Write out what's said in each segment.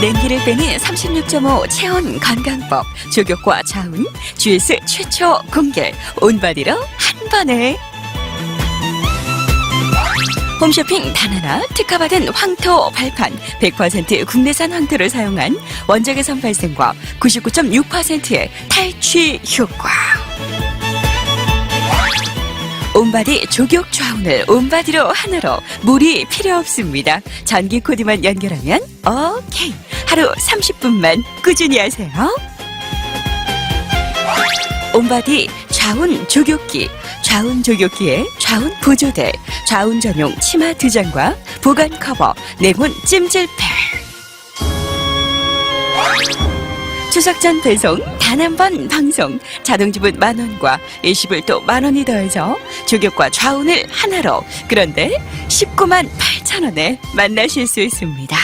냉기를 빼는 36.5 체온 건강법, 조격과 자운, GS 최초 공개, 온바디로 한 번에. 홈쇼핑 단 하나 특허받은 황토 발판, 100% 국내산 황토를 사용한 원적외선 발생과 99.6%의 탈취 효과. 온바디 조격 좌운을 온바디로 하나로, 물이 필요 없습니다. 전기 코드만 연결하면 오케이. 하루 30분만 꾸준히 하세요. 온바디 좌운 조격기, 좌운 조격기에 좌운 보조대, 좌운 전용 치마 2장과 보관 커버, 네모 찜질팩. 추석 전 배송, 단 한 번 방송, 자동지분 10,000원과 일시불 또 10,000원이 더해서 조격과 좌운을 하나로, 그런데 198,000원에 만나실 수 있습니다.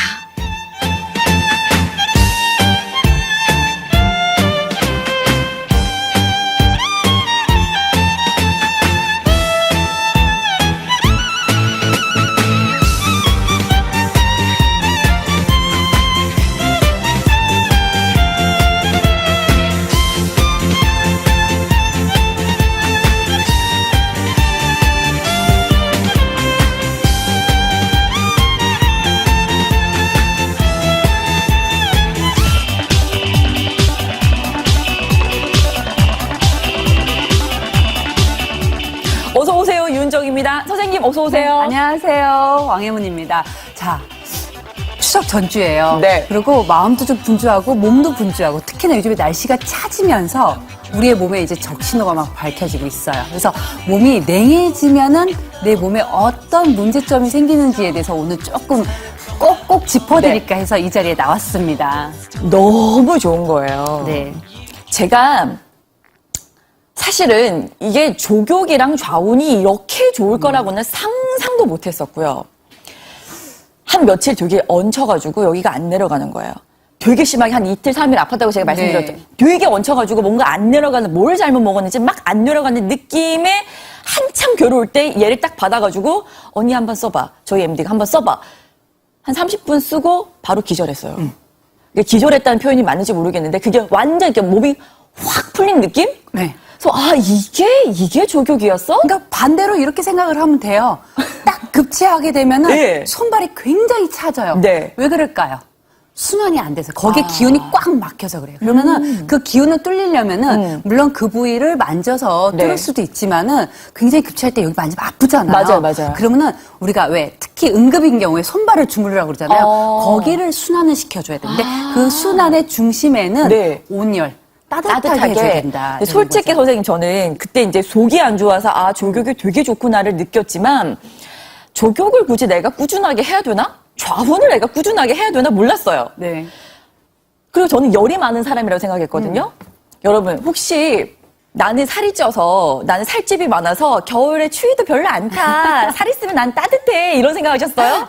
어서 오세요, 윤정입니다. 선생님 어서 오세요. 네, 안녕하세요, 왕혜문입니다. 자, 추석 전주예요. 네. 그리고 마음도 좀 분주하고 몸도 분주하고, 특히나 요즘에 날씨가 차지면서 우리의 몸에 이제 적신호가 막 밝혀지고 있어요. 그래서 몸이 냉해지면은 내 몸에 어떤 문제점이 생기는지에 대해서 오늘 조금 꼭꼭 짚어드릴까 해서 이 자리에 나왔습니다. 너무 좋은 거예요. 네. 제가 사실은 이게 조격이랑 좌운이 이렇게 좋을 거라고는 상상도 못했었고요. 한 며칠 되게 얹혀가지고 여기가 안 내려가는 거예요. 되게 심하게 한 이틀, 3일 아팠다고 제가 말씀드렸죠. 네. 되게 얹혀가지고 뭔가 안 내려가는, 뭘 잘못 먹었는지 막 안 내려가는 느낌에 한참 괴로울 때 얘를 딱 받아가지고 언니 한번 써봐. 저희 MD가 한번 써봐. 한 30분 쓰고 바로 기절했어요. 이게 기절했다는 표현이 맞는지 모르겠는데 그게 완전 이렇게 몸이 확 풀린 느낌? 네. 그래서 아 이게 조격이었어? 그러니까 반대로 이렇게 생각을 하면 돼요. 딱 급체하게 되면은 네. 손발이 굉장히 차져요. 네. 왜 그럴까요? 순환이 안 돼서 거기에 기운이 꽉 막혀서 그래요. 그러면은 그 기운을 뚫리려면은 물론 그 부위를 만져서 네. 뚫을 수도 있지만은 굉장히 급체할 때 여기 만지면 아프잖아요. 맞아요. 그러면은 우리가 왜 특히 응급인 경우에 손발을 주물르라고 그러잖아요. 거기를 순환을 시켜줘야 되는데 그 순환의 중심에는 네. 온열. 따뜻하게 해줘야 된다. 근데 솔직히 선생님 저는 그때 이제 속이 안 좋아서 아 조격이 되게 좋구나를 느꼈지만 조격을 굳이 내가 꾸준하게 해야 되나? 좌운을 내가 꾸준하게 해야 되나 몰랐어요. 네. 그리고 저는 열이 많은 사람이라고 생각했거든요. 여러분 혹시 나는 살이 쪄서 나는 살집이 많아서 겨울에 추위도 별로 안 타. 살 있으면 난 따뜻해. 이런 생각하셨어요?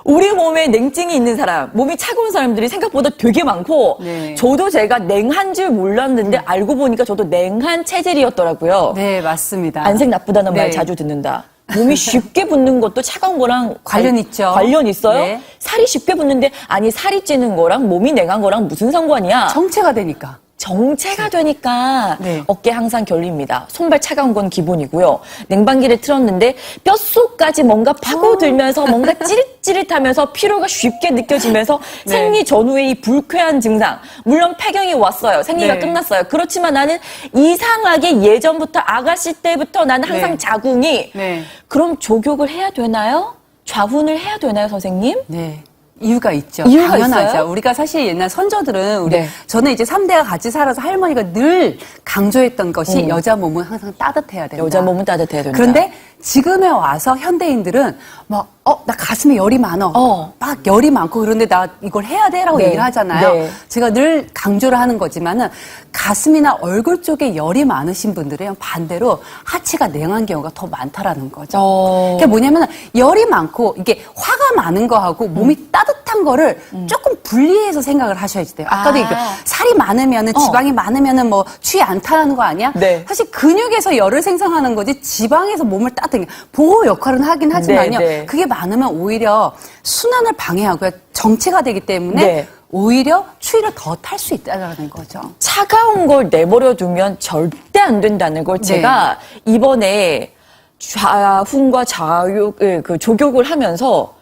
우리 몸에 냉증이 있는 사람, 몸이 차가운 사람들이 생각보다 되게 많고 네. 저도 제가 냉한 줄 몰랐는데 알고 보니까 저도 냉한 체질이었더라고요. 네, 맞습니다. 안색 나쁘다는 네. 말 자주 듣는다. 몸이 쉽게 붓는 것도 차가운 거랑 관련 있죠. 관련 있어요? 네. 살이 쉽게 붓는데 아니 살이 찌는 거랑 몸이 냉한 거랑 무슨 상관이야? 정체가 되니까. 정체가 되니까 네. 어깨 항상 결립니다. 손발 차가운 건 기본이고요. 냉방기를 틀었는데 뼛속까지 뭔가 파고들면서 뭔가 찌릿찌릿하면서 피로가 쉽게 느껴지면서 네. 생리 전후의 이 불쾌한 증상. 물론 폐경이 왔어요. 생리가 네. 끝났어요. 그렇지만 나는 이상하게 예전부터 아가씨 때부터 나는 항상 네. 자궁이 네. 그럼 조격을 해야 되나요? 좌훈을 해야 되나요, 선생님? 네. 이유가 있죠. 이유가 당연하죠. 있어요? 우리가 사실 옛날 선조들은 네. 저는 이제 3대가 같이 살아서 할머니가 늘 강조했던 것이 여자 몸은 항상 따뜻해야 된다. 여자 몸은 따뜻해야 된다. 그런데 지금에 와서 현대인들은 막, 나 가슴에 열이 많아. 막 열이 많고 그런데 나 이걸 해야 돼? 라고 네. 얘기를 하잖아요. 네. 제가 늘 강조를 하는 거지만은 가슴이나 얼굴 쪽에 열이 많으신 분들은 반대로 하체가 냉한 경우가 더 많다라는 거죠. 그게 뭐냐면 열이 많고 이게 화가 많은 거하고 몸이 따뜻한 거를 조금 분리해서 생각을 하셔야지 돼요. 아까도 살이 많으면은 지방이 많으면은 뭐 추위 안 타는 거 아니야? 네. 사실 근육에서 열을 생성하는 거지 지방에서 몸을 보호 역할은 하긴 하지만요. 네, 네. 그게 많으면 오히려 순환을 방해하고요. 정체가 되기 때문에 네. 오히려 추위를 더 탈 수 있다는 거죠. 차가운 걸 내버려 두면 절대 안 된다는 걸 제가 이번에 좌훈과 좌욕을 그 조격을 하면서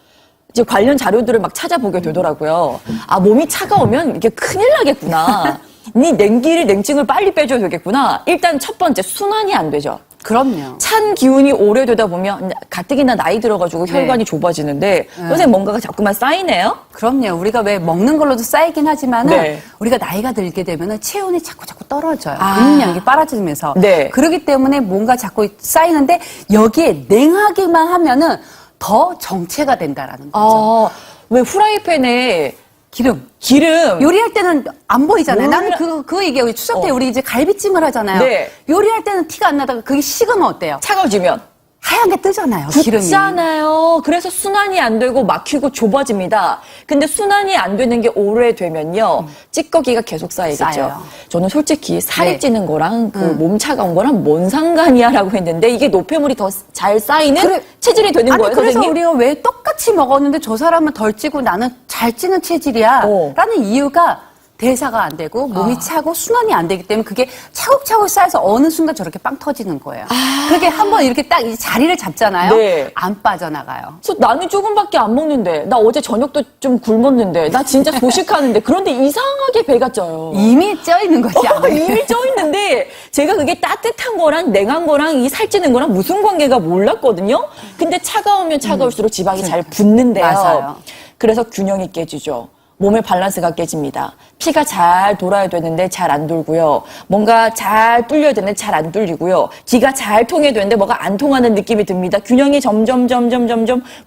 이제 관련 자료들을 막 찾아보게 되더라고요. 아, 몸이 차가우면 이게 큰일 나겠구나. 니 냉증을 빨리 빼줘야 되겠구나. 일단 첫 번째 순환이 안 되죠. 그럼요. 찬 기운이 오래되다 보면 가뜩이나 나이 들어가지고 혈관이 좁아지는데 선생님 뭔가가 자꾸만 쌓이네요? 그럼요. 우리가 왜 먹는 걸로도 쌓이긴 하지만은 네. 우리가 나이가 들게 되면은 체온이 자꾸 떨어져요. 근육량이 빨아들면서. 네. 그렇기 때문에 뭔가 자꾸 쌓이는데 여기에 냉하기만 하면은 더 정체가 된다라는 거죠. 왜 후라이팬에 기름. 기름 요리할 때는 안 보이잖아요. 몰라. 나는 그거 얘기해요. 추석 때 우리 이제 갈비찜을 하잖아요. 네. 요리할 때는 티가 안 나다가 그게 식으면 어때요? 차가워지면 하얀 게 뜨잖아요. 기름이. 굳잖아요. 그래서 순환이 안 되고 막히고 좁아집니다. 근데 순환이 안 되는 게 오래되면요. 찌꺼기가 계속 쌓이겠죠. 쌓여요. 저는 솔직히 살이 네. 찌는 거랑 그 몸 차가운 거랑 뭔 상관이야라고 했는데 이게 노폐물이 더 잘 쌓이는 그래. 체질이 되는 아니, 거예요, 그래서 선생님? 우리가 왜 똑같이 먹었는데 저 사람은 덜 찌고 나는 잘 찌는 체질이야. 라는 이유가 대사가 안 되고 몸이 차고 순환이 안 되기 때문에 그게 차곡차곡 쌓여서 어느 순간 저렇게 빵 터지는 거예요. 그게 한번 이렇게 딱 이 자리를 잡잖아요. 네. 안 빠져나가요. 그래서 나는 조금밖에 안 먹는데 나 어제 저녁도 좀 굶었는데 나 진짜 소식하는데 그런데 이상하게 배가 쪄요. 이미 쪄 있는 거지 않아요? 이미 쪄 있는데 제가 그게 따뜻한 거랑 냉한 거랑 이 살찌는 거랑 무슨 관계가 몰랐거든요. 근데 차가우면 차가울수록 지방이 잘 붙는데요. 맞아요. 그래서 균형이 깨지죠. 몸의 밸런스가 깨집니다. 피가 잘 돌아야 되는데 잘 안 돌고요. 뭔가 잘 뚫려야 되는데 잘 안 뚫리고요. 기가 잘 통해야 되는데 뭐가 안 통하는 느낌이 듭니다. 균형이 점점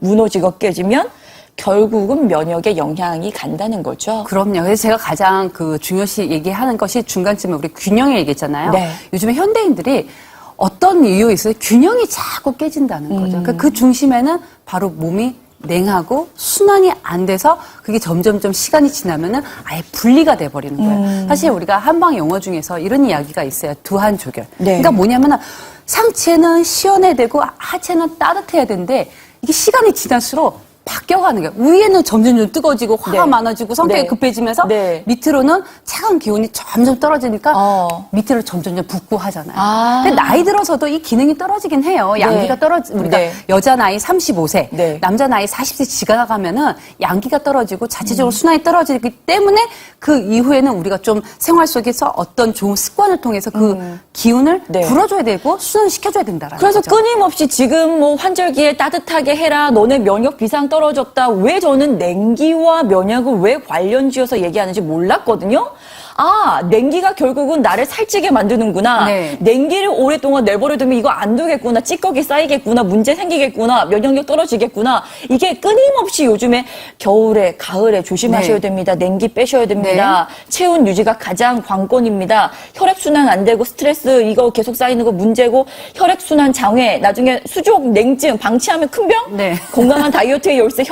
무너지고 깨지면 결국은 면역에 영향이 간다는 거죠. 그럼요. 그래서 제가 가장 그 중요시 얘기하는 것이 중간쯤에 우리 균형을 얘기했잖아요. 네. 요즘에 현대인들이 어떤 이유에 있어서 균형이 자꾸 깨진다는 거죠. 그러니까 그 중심에는 바로 몸이 냉하고 순환이 안 돼서 그게 점점점 시간이 지나면은 아예 분리가 돼버리는 거예요. 사실 우리가 한방 용어 중에서 이런 이야기가 있어요. 두한조결. 네. 그러니까 뭐냐면은 상체는 시원해야 되고 하체는 따뜻해야 되는데 이게 시간이 지날수록 바뀌어가는 거예요. 위에는 점점 뜨거워지고 화가 네. 많아지고 성격이 네. 급해지면서 네. 밑으로는 차가운 기온이 점점 떨어지니까 밑으로 점점 붓고 하잖아요. 근데 나이 들어서도 이 기능이 떨어지긴 해요. 양기가 우리가 네. 여자 나이 35세, 네. 남자 나이 40세 지나가면은 양기가 떨어지고 자체적으로 순환이 떨어지기 때문에 그 이후에는 우리가 좀 생활 속에서 어떤 좋은 습관을 통해서 그 기운을 네. 불어줘야 되고 순환시켜줘야 된다라는 그래서 거죠. 끊임없이 지금 뭐 환절기에 따뜻하게 해라. 너네 면역 비상 떨어졌다. 왜 저는 냉기와 면역을 왜 관련지어서 얘기하는지 몰랐거든요. 아, 냉기가 결국은 나를 살찌게 만드는구나. 네. 냉기를 오랫동안 내버려두면 이거 안 되겠구나. 찌꺼기 쌓이겠구나. 문제 생기겠구나. 면역력 떨어지겠구나. 이게 끊임없이 요즘에 겨울에, 가을에 조심하셔야 네. 됩니다. 냉기 빼셔야 됩니다. 체온 유지가 가장 관건입니다. 혈액순환 안 되고 스트레스 이거 계속 쌓이는 거 문제고 혈액순환 장애 나중에 수족 냉증 방치하면 큰 병? 네. 건강한 다이어트의 열쇠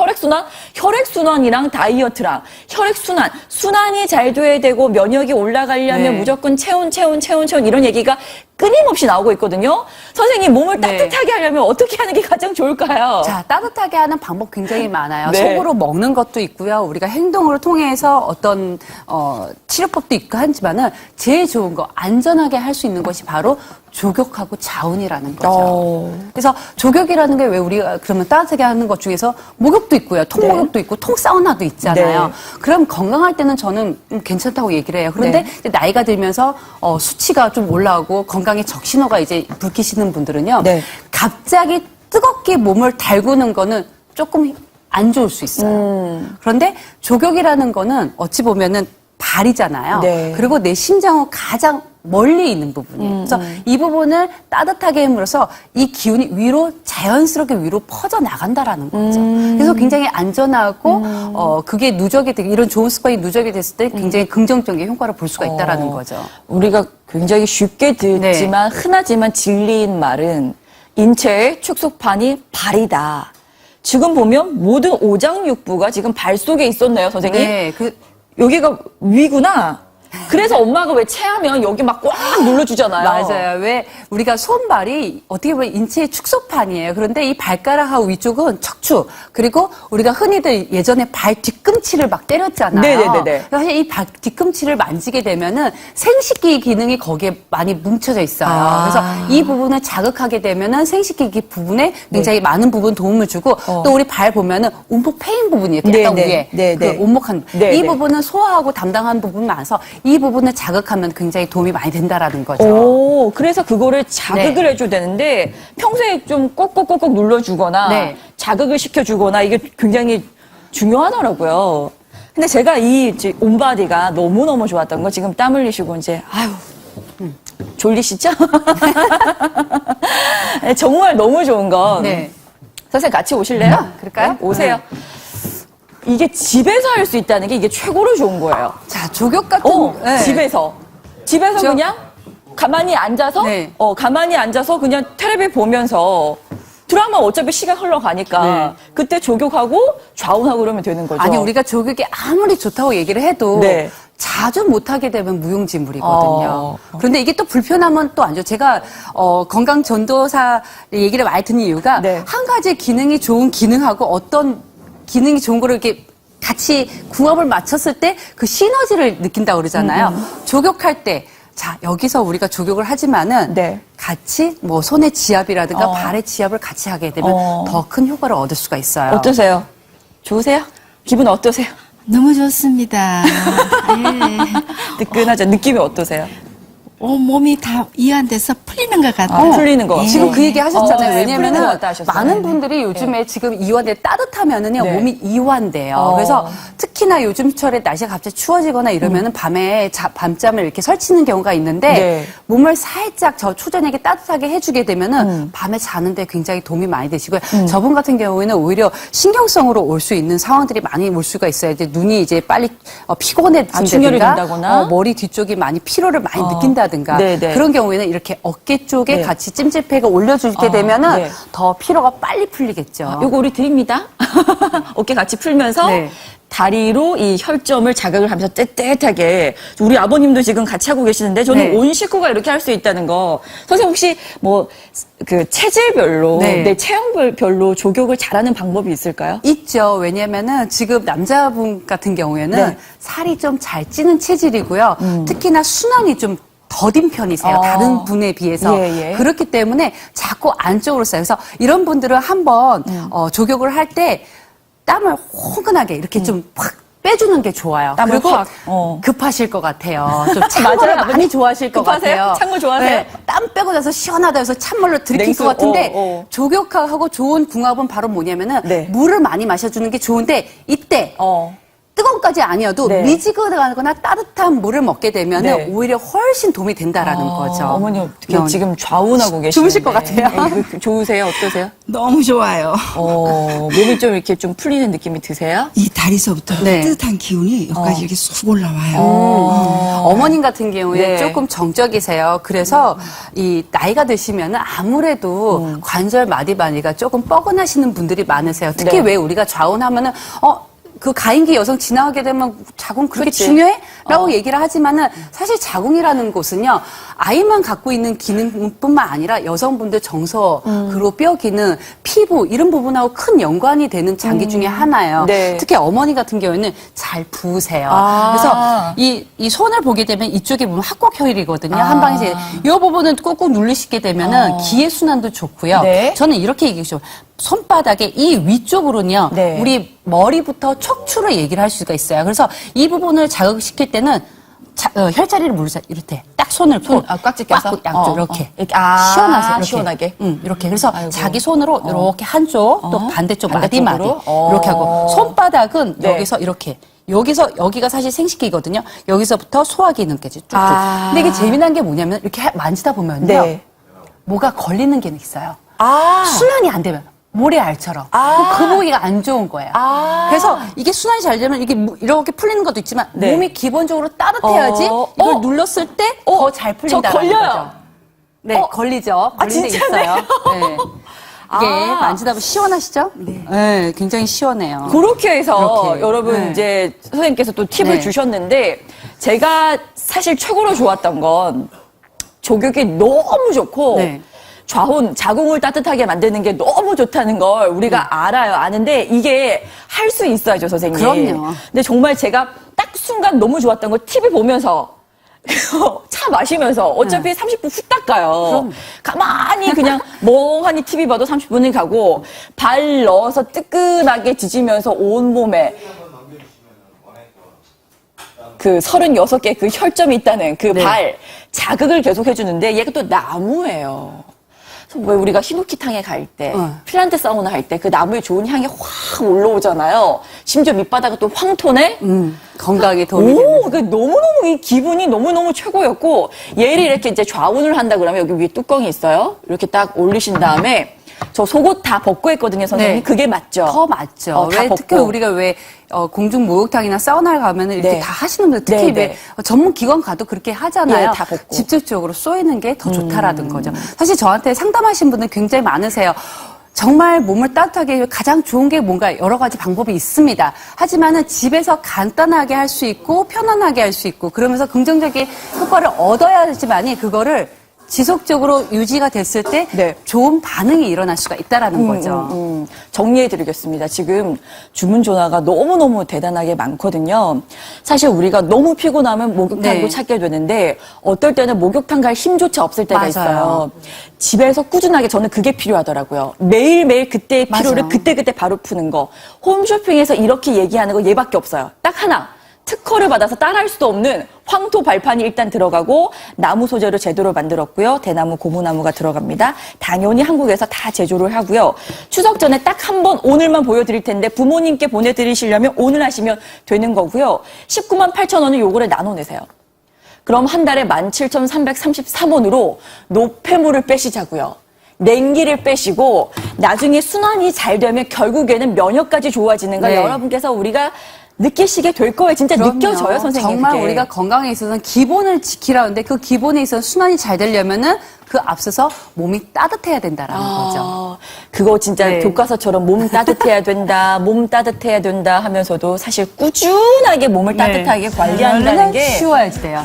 혈액순환이랑 다이어트랑 혈액순환 순환이 잘 돼야 되고 면역이 올라가려면 네. 무조건 체온 이런 얘기가 끊임없이 나오고 있거든요. 선생님 몸을 네. 따뜻하게 하려면 어떻게 하는 게 가장 좋을까요? 자, 따뜻하게 하는 방법 굉장히 많아요. 네. 속으로 먹는 것도 있고요. 우리가 행동을 통해서 어떤 치료법도 있고 하지만은 제일 좋은 거 안전하게 할 수 있는 것이 바로 조격하고 자운이라는 거죠. 그래서 조격이라는 게 왜 우리가 그러면 따뜻하게 하는 것 중에서 목욕도 있고요. 통목욕도 있고 통사우나도 있잖아요. 네. 그럼 건강할 때는 저는 괜찮다고 얘기를 해요. 그런데 네. 이제 나이가 들면서 수치가 좀 올라오고 건강에 적신호가 이제 불키시는 분들은요. 네. 갑자기 뜨겁게 몸을 달구는 거는 조금 안 좋을 수 있어요. 그런데 조격이라는 거는 어찌 보면은 발이잖아요. 네. 그리고 내 심장은 가장 멀리 있는 부분이에요. 그래서 이 부분을 따뜻하게 함으로써 이 기운이 자연스럽게 위로 퍼져 나간다라는 거죠. 그래서 굉장히 안전하고 그게 누적이 되고 이런 좋은 습관이 누적이 됐을 때 굉장히 긍정적인 효과를 볼 수가 있다라는 거죠. 우리가 굉장히 쉽게 듣지만 흔하지만 진리인 말은 인체의 축소판이 발이다. 지금 보면 모든 오장육부가 지금 발 속에 있었네요, 선생님. 네, 여기가 위구나. 그래서 엄마가 왜 체하면 여기 막 꽉 눌러주잖아요. 맞아요. 왜 우리가 손발이 어떻게 보면 인체의 축소판이에요. 그런데 이 발가락하고 위쪽은 척추 그리고 우리가 흔히들 예전에 발 뒤꿈치를 막 때렸잖아요. 네네네네. 사실 이 발 뒤꿈치를 만지게 되면은 생식기 기능이 거기에 많이 뭉쳐져 있어요. 그래서 이 부분을 자극하게 되면은 생식기 부분에 굉장히 많은 부분 도움을 주고 또 우리 발 보면은 온목 패인 부분이 이렇게 약간 위에 그 온목한 이 부분은 소화하고 담당한 부분이 많아서 이 부분을 자극하면 굉장히 도움이 많이 된다라는 거죠. 오, 그래서 그거를 자극을 해줘야 되는데 평소에 좀 꼭꼭꼭꼭 눌러주거나 자극을 시켜주거나 이게 굉장히 중요하더라고요. 근데 제가 이 온바디가 너무너무 좋았던 거 지금 땀 흘리시고 이제 아유 졸리시죠? 정말 너무 좋은 건 선생님 같이 오실래요? 그럴까요? 네, 오세요. 이게 집에서 할 수 있다는 게 이게 최고로 좋은 거예요. 자, 조격 같은 집에서 그냥 가만히 앉아서 가만히 앉아서 그냥 텔레비 보면서 드라마 어차피 시간 흘러가니까 그때 조격하고 좌운하고 그러면 되는 거죠. 아니 우리가 조격이 아무리 좋다고 얘기를 해도 자주 못하게 되면 무용지물이거든요. 그런데 이게 또 불편하면 또 안 좋아요. 제가 건강 전도사 얘기를 많이 듣는 이유가 한 가지 기능이 좋은 기능하고 어떤 기능이 좋은 거를 이렇게 같이 궁합을 맞췄을 때 그 시너지를 느낀다고 그러잖아요. 조격할 때 자, 여기서 우리가 조격을 하지만은 같이 뭐 손의 지압이라든가 발의 지압을 같이 하게 되면 더 큰 효과를 얻을 수가 있어요. 어떠세요? 좋으세요? 기분 어떠세요? 너무 좋습니다. 뜨끈하죠? 느낌이 어떠세요? 몸이 다 이완돼서 풀리는 것 같아요. 풀리는 거. 지금 그 얘기 하셨잖아요. 왜냐면은 하셨어요. 많은 분들이 요즘에 지금 이완돼 따뜻하면은요 몸이 이완돼요. 그래서 특히나 요즘철에 날씨가 갑자기 추워지거나 이러면은 밤에 밤잠을 이렇게 설치는 경우가 있는데 몸을 살짝 저 초저녁에 따뜻하게 해주게 되면은 밤에 자는데 굉장히 도움이 많이 되시고요. 저분 같은 경우에는 오히려 신경성으로 올 수 있는 상황들이 많이 올 수가 있어요. 이제 눈이 이제 빨리 충혈이 된다거나 머리 뒤쪽이 많이 피로를 많이 느낀다. 그런 경우에는 이렇게 어깨 쪽에 같이 찜질팩을 올려주게 되면은 더 피로가 빨리 풀리겠죠. 요거 우리 드립니다. 어깨 같이 풀면서 다리로 이 혈점을 자극을 하면서 떼떼하게 우리 아버님도 지금 같이 하고 계시는데 저는 온 식구가 이렇게 할 수 있다는 거. 선생님 혹시 뭐 그 체질별로 내 체형별로 조격을 잘하는 방법이 있을까요? 있죠. 왜냐면은 지금 남자분 같은 경우에는 살이 좀 잘 찌는 체질이고요. 특히나 순환이 좀 더딘 편이세요. 다른 분에 비해서. 그렇기 때문에 자꾸 안쪽으로 써요. 그래서 이런 분들은 한번 조격을 할 때 땀을 호근하게 이렇게 좀 확 빼주는 게 좋아요. 그리고 급하실 것 같아요. 좀 찬물을 많이 좋아하실 것 같아요. 찬물 좋아하세요? 땀 빼고 나서 시원하다 해서 찬물로 들이킬 것 같은데 조격하고 좋은 궁합은 바로 뭐냐면은 물을 많이 마셔주는 게 좋은데 이때 뜨거운 까지 아니어도 미지근하거나 따뜻한 물을 먹게 되면 오히려 훨씬 도움이 된다라는 거죠. 어머니 어떻게 지금 좌운하고 계시는데 주무실 것 같아요. 좋으세요? 어떠세요? 너무 좋아요. 몸이 좀 이렇게 좀 풀리는 느낌이 드세요? 이 다리서부터 뜨뜻한 기운이 여기까지 이렇게 쑥 올라와요. 어머님 같은 경우에 조금 정적이세요. 그래서 이 나이가 드시면 아무래도 관절 마디마디가 조금 뻐근하시는 분들이 많으세요. 특히 왜 우리가 좌운하면은 그 가임기 여성 지나가게 되면 자궁 그렇게 중요해? 라고 얘기를 하지만은 사실 자궁이라는 곳은요, 아이만 갖고 있는 기능뿐만 아니라 여성분들 정서, 그리고 뼈 기능, 피부, 이런 부분하고 큰 연관이 되는 장기 중에 하나예요. 특히 어머니 같은 경우에는 잘 부으세요. 그래서 이 손을 보게 되면 이쪽에 보면 합곡혈이거든요. 한 방에 이제 이 부분은 꾹꾹 누르시게 되면은 기의 순환도 좋고요. 저는 이렇게 얘기하죠. 손바닥의 이 위쪽으로는요, 우리 머리부터 척추를 얘기를 할 수가 있어요. 그래서 이 부분을 자극시킬 때는 혈자리를 물으세요. 이렇게 딱 손을 꽉 찢겨서 양쪽 이렇게 시원하세요. 이렇게. 시원하게. 이렇게. 그래서 자기 손으로 이렇게 한쪽 또 반대쪽 마디마디 이렇게 하고 손바닥은 여기서 이렇게. 여기가 사실 생식기거든요. 여기서부터 소화 기능까지 쭉쭉. 근데 이게 재미난 게 뭐냐면 이렇게 만지다 보면요, 뭐가 걸리는 게 있어요. 순환이 안 되면. 모래알처럼. 그 부위가 안 좋은 거예요. 그래서 이게 순환이 잘 되면 이게 이렇게 풀리는 것도 있지만 몸이 기본적으로 따뜻해야지 이걸 눌렀을 때 더 잘 풀린다는 거죠. 네, 걸리죠. 걸리는 데 있어요. 이게 아. 만지다 보면 시원하시죠? 네. 굉장히 시원해요. 그렇게 해서 이렇게. 여러분 네. 이제 선생님께서 또 팁을 네. 주셨는데 제가 사실 최고로 좋았던 건 족욕이 너무 좋고 네. 자궁을 따뜻하게 만드는 게 너무 좋다는 걸 우리가 알아요. 아는데 이게 할 수 있어야죠, 선생님. 그럼요. 근데 정말 제가 딱 순간 너무 좋았던 거 TV 보면서 차 마시면서 어차피 30분 후 닦아요. 가만히 그냥 멍하니 TV 봐도 30분이 가고 발 넣어서 뜨끈하게 지지면서 온몸에 그 36개 그 혈점이 있다는 그 발 자극을 계속 해주는데 얘가 또 나무예요. 그래서 왜 우리가 히노키탕에 갈 때, 핀란드 사우나 할 때 그 나무의 좋은 향이 확 올라오잖아요. 심지어 밑바닥은 또 황토네? 건강에 도움이 오, 되는. 그 너무너무 이 기분이 너무너무 최고였고, 얘를 이렇게 이제 좌운을 한다 그러면 여기 위에 뚜껑이 있어요. 이렇게 딱 올리신 다음에, 저 속옷 다 벗고 했거든요, 선생님. 네. 그게 맞죠? 더 맞죠. 다 왜 벗고. 특히 우리가 왜 공중 목욕탕이나 사우나를 가면은 이렇게 네. 다 하시는 분들 특히 네, 왜 네. 전문 기관 가도 그렇게 하잖아요. 예, 다 벗고. 직접적으로 쏘이는 게 더 좋다라는 거죠. 사실 저한테 상담하신 분들 굉장히 많으세요. 정말 몸을 따뜻하게 가장 좋은 게 뭔가 여러 가지 방법이 있습니다. 하지만은 집에서 간단하게 할 수 있고 편안하게 할 수 있고 그러면서 긍정적인 효과를 얻어야지만이 그거를 지속적으로 유지가 됐을 때 네. 좋은 반응이 일어날 수가 있다라는 거죠. 정리해드리겠습니다. 지금 주문 전화가 너무너무 대단하게 많거든요. 사실 우리가 너무 피곤하면 목욕탕도 네. 찾게 되는데 어떨 때는 목욕탕 갈 힘조차 없을 때가 맞아요. 있어요. 집에서 꾸준하게 저는 그게 필요하더라고요. 매일매일 그때의 피로를 맞아요. 그때그때 바로 푸는 거. 홈쇼핑에서 이렇게 얘기하는 거 얘밖에 없어요. 딱 하나. 특허를 받아서 따라할 수도 없는 황토 발판이 일단 들어가고 나무 소재로 제대로 만들었고요. 대나무, 고무나무가 들어갑니다. 당연히 한국에서 다 제조를 하고요. 추석 전에 딱 한 번 오늘만 보여드릴 텐데 부모님께 보내드리시려면 오늘 하시면 되는 거고요. 19만 8천 원을 요거를 나눠내세요. 그럼 한 달에 17,333원으로 노폐물을 빼시자고요. 냉기를 빼시고 나중에 순환이 잘 되면 결국에는 면역까지 좋아지는 걸 네. 여러분께서 우리가 느끼시게 될 거예요. 진짜 그럼요. 느껴져요, 선생님. 정말 그게. 우리가 건강에 있어서는 기본을 지키라는데 그 기본에 있어서 순환이 잘 되려면은 그 앞서서 몸이 따뜻해야 된다라는 거죠. 그거 진짜 네. 교과서처럼 몸 따뜻해야 된다, 몸 따뜻해야 된다 하면서도 사실 꾸준하게 몸을 따뜻하게 관리한다는 게 쉬워야지 돼요.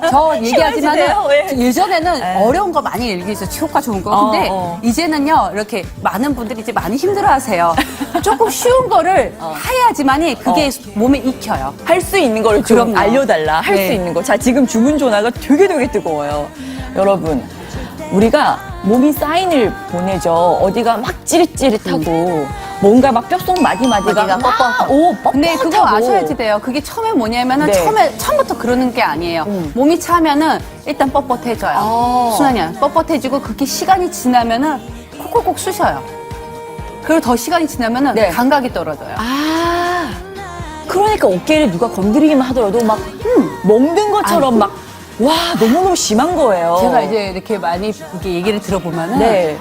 저 얘기하지만 돼요? 왜? 예전에는 어려운 거 많이 얘기했어요. 효과 좋은 거. 근데 이제는요, 이렇게 많은 분들이 이제 많이 힘들어 하세요. 조금 쉬운 거를 해야지만이 그게 몸에 익혀요. 할 수 있는 거를 좀 그럼요. 알려달라. 할 수 네. 있는 거. 자, 지금 주문 전화가 되게 뜨거워요. 여러분, 우리가 몸이 사인을 보내죠. 어디가 막 찌릿찌릿하고 뭔가 막 뼛속 마디마디가 어디가 막 뻣뻣하고. 근데 그거 아셔야지 돼요. 그게 처음에 뭐냐면은 네. 처음부터 그러는 게 아니에요. 몸이 차면은 일단 뻣뻣해져요. 순환이 뻣뻣해지고 그렇게 시간이 지나면은 콕콕콕 쑤셔요. 그리고 더 시간이 지나면은 네. 감각이 떨어져요. 그러니까 어깨를 누가 건드리기만 하더라도 막 먹는 것처럼 막 와, 너무너무 심한 거예요. 제가 이제 이렇게 많이 이렇게 얘기를 들어보면은 네.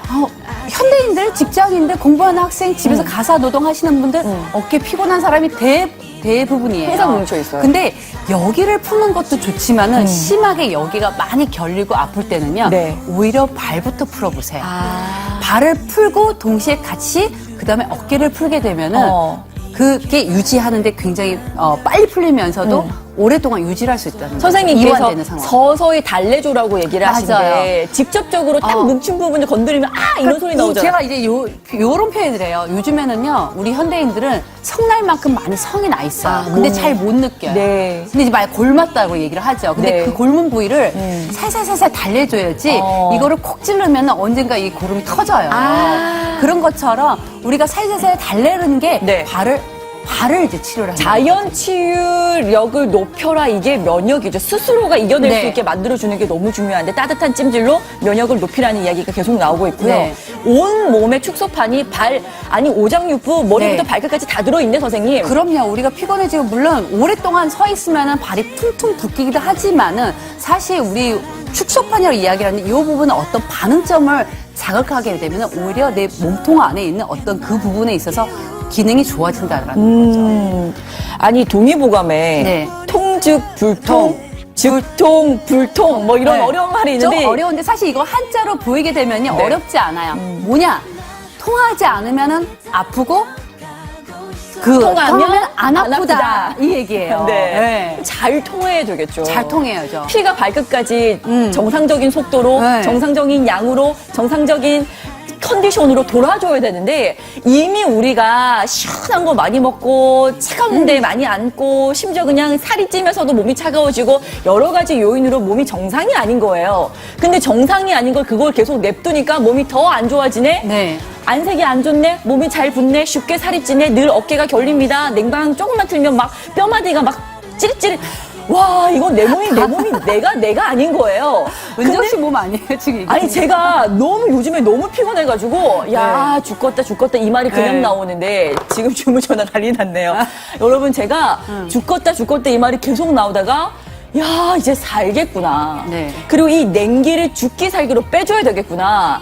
현대인들, 직장인들, 공부하는 학생, 집에서 가사 노동하시는 분들 어깨 피곤한 사람이 대부분이에요. 항상 뭉쳐 있어요. 근데 여기를 푸는 것도 좋지만은 심하게 여기가 많이 결리고 아플 때는요. 네. 오히려 발부터 풀어보세요. 발을 풀고 동시에 같이 그다음에 어깨를 풀게 되면은 그게 유지하는데 굉장히 빨리 풀리면서도 오랫동안 유지를 할 수 있다는 거죠. 선생님께서 이완되는 상황. 서서히 달래줘라고 얘기를 하시는데 맞아요. 직접적으로 딱 뭉친 부분을 건드리면 이런 소리 나오잖아요. 제가 이제 요런 표현을 해요. 요즘에는요, 우리 현대인들은 성날만큼 많이 성이 나 있어요. 근데 잘 못 느껴요. 네. 근데 이제 말 골맞다고 얘기를 하죠. 근데 네. 그 골문 부위를 살살살살 달래줘야지 이거를 콕 찌르면 언젠가 이 고름이 터져요. 그런 것처럼 우리가 살살살 달래는 게 네. 발을 이제 치료를 하는 자연 치유력을 높여라, 이게 면역이죠. 스스로가 이겨낼 네. 수 있게 만들어주는 게 너무 중요한데 따뜻한 찜질로 면역을 높이라는 이야기가 계속 나오고 있고요. 네. 온 몸의 축소판이 오장육부 머리부터 네. 발끝까지 다 들어있네, 선생님. 그럼요. 우리가 피곤해지고 물론 오랫동안 서 있으면 발이 퉁퉁 붓기도 하지만은 사실 우리 축소판이라고 이야기하는 이 부분은 어떤 반응점을 자극하게 되면 오히려 내 몸통 안에 있는 어떤 그 부분에 있어서 기능이 좋아진다라는 거죠. 아니, 동의보감에 네. 통즉 불통, 즉통 불통 뭐 이런 네. 어려운 말이 있는데 좀 어려운데 사실 이거 한자로 보이게 되면요 네. 어렵지 않아요. 뭐냐? 통하지 않으면은 아프고 통하면 안 아프다. 이 얘기예요. 네. 잘 통해야 되겠죠. 잘 통해야죠. 피가 발끝까지 정상적인 속도로, 네. 정상적인 양으로, 정상적인 컨디션으로 돌아줘야 되는데 이미 우리가 시원한 거 많이 먹고 차가운데 많이 앉고 심지어 그냥 살이 찌면서도 몸이 차가워지고 여러 가지 요인으로 몸이 정상이 아닌 거예요. 근데 정상이 아닌 걸 그걸 계속 냅두니까 몸이 더 안 좋아지네. 네. 안색이 안 좋네, 몸이 잘 붓네, 쉽게 살이 찌네, 늘 어깨가 결립니다. 냉방 조금만 틀면 막 뼈마디가 막 찌릿찌릿. 와, 이건 내 몸이 내가 아닌 거예요. 은정 씨 몸 아니에요, 지금 이게? 아니 제가 너무 요즘에 너무 피곤해가지고 야 죽겠다 이 말이 그냥 네. 나오는데 지금 주문 전화 난리 났네요. 여러분 제가 죽겠다 이 말이 계속 나오다가 야 이제 살겠구나. 네. 그리고 이 냉기를 죽기 살기로 빼줘야 되겠구나.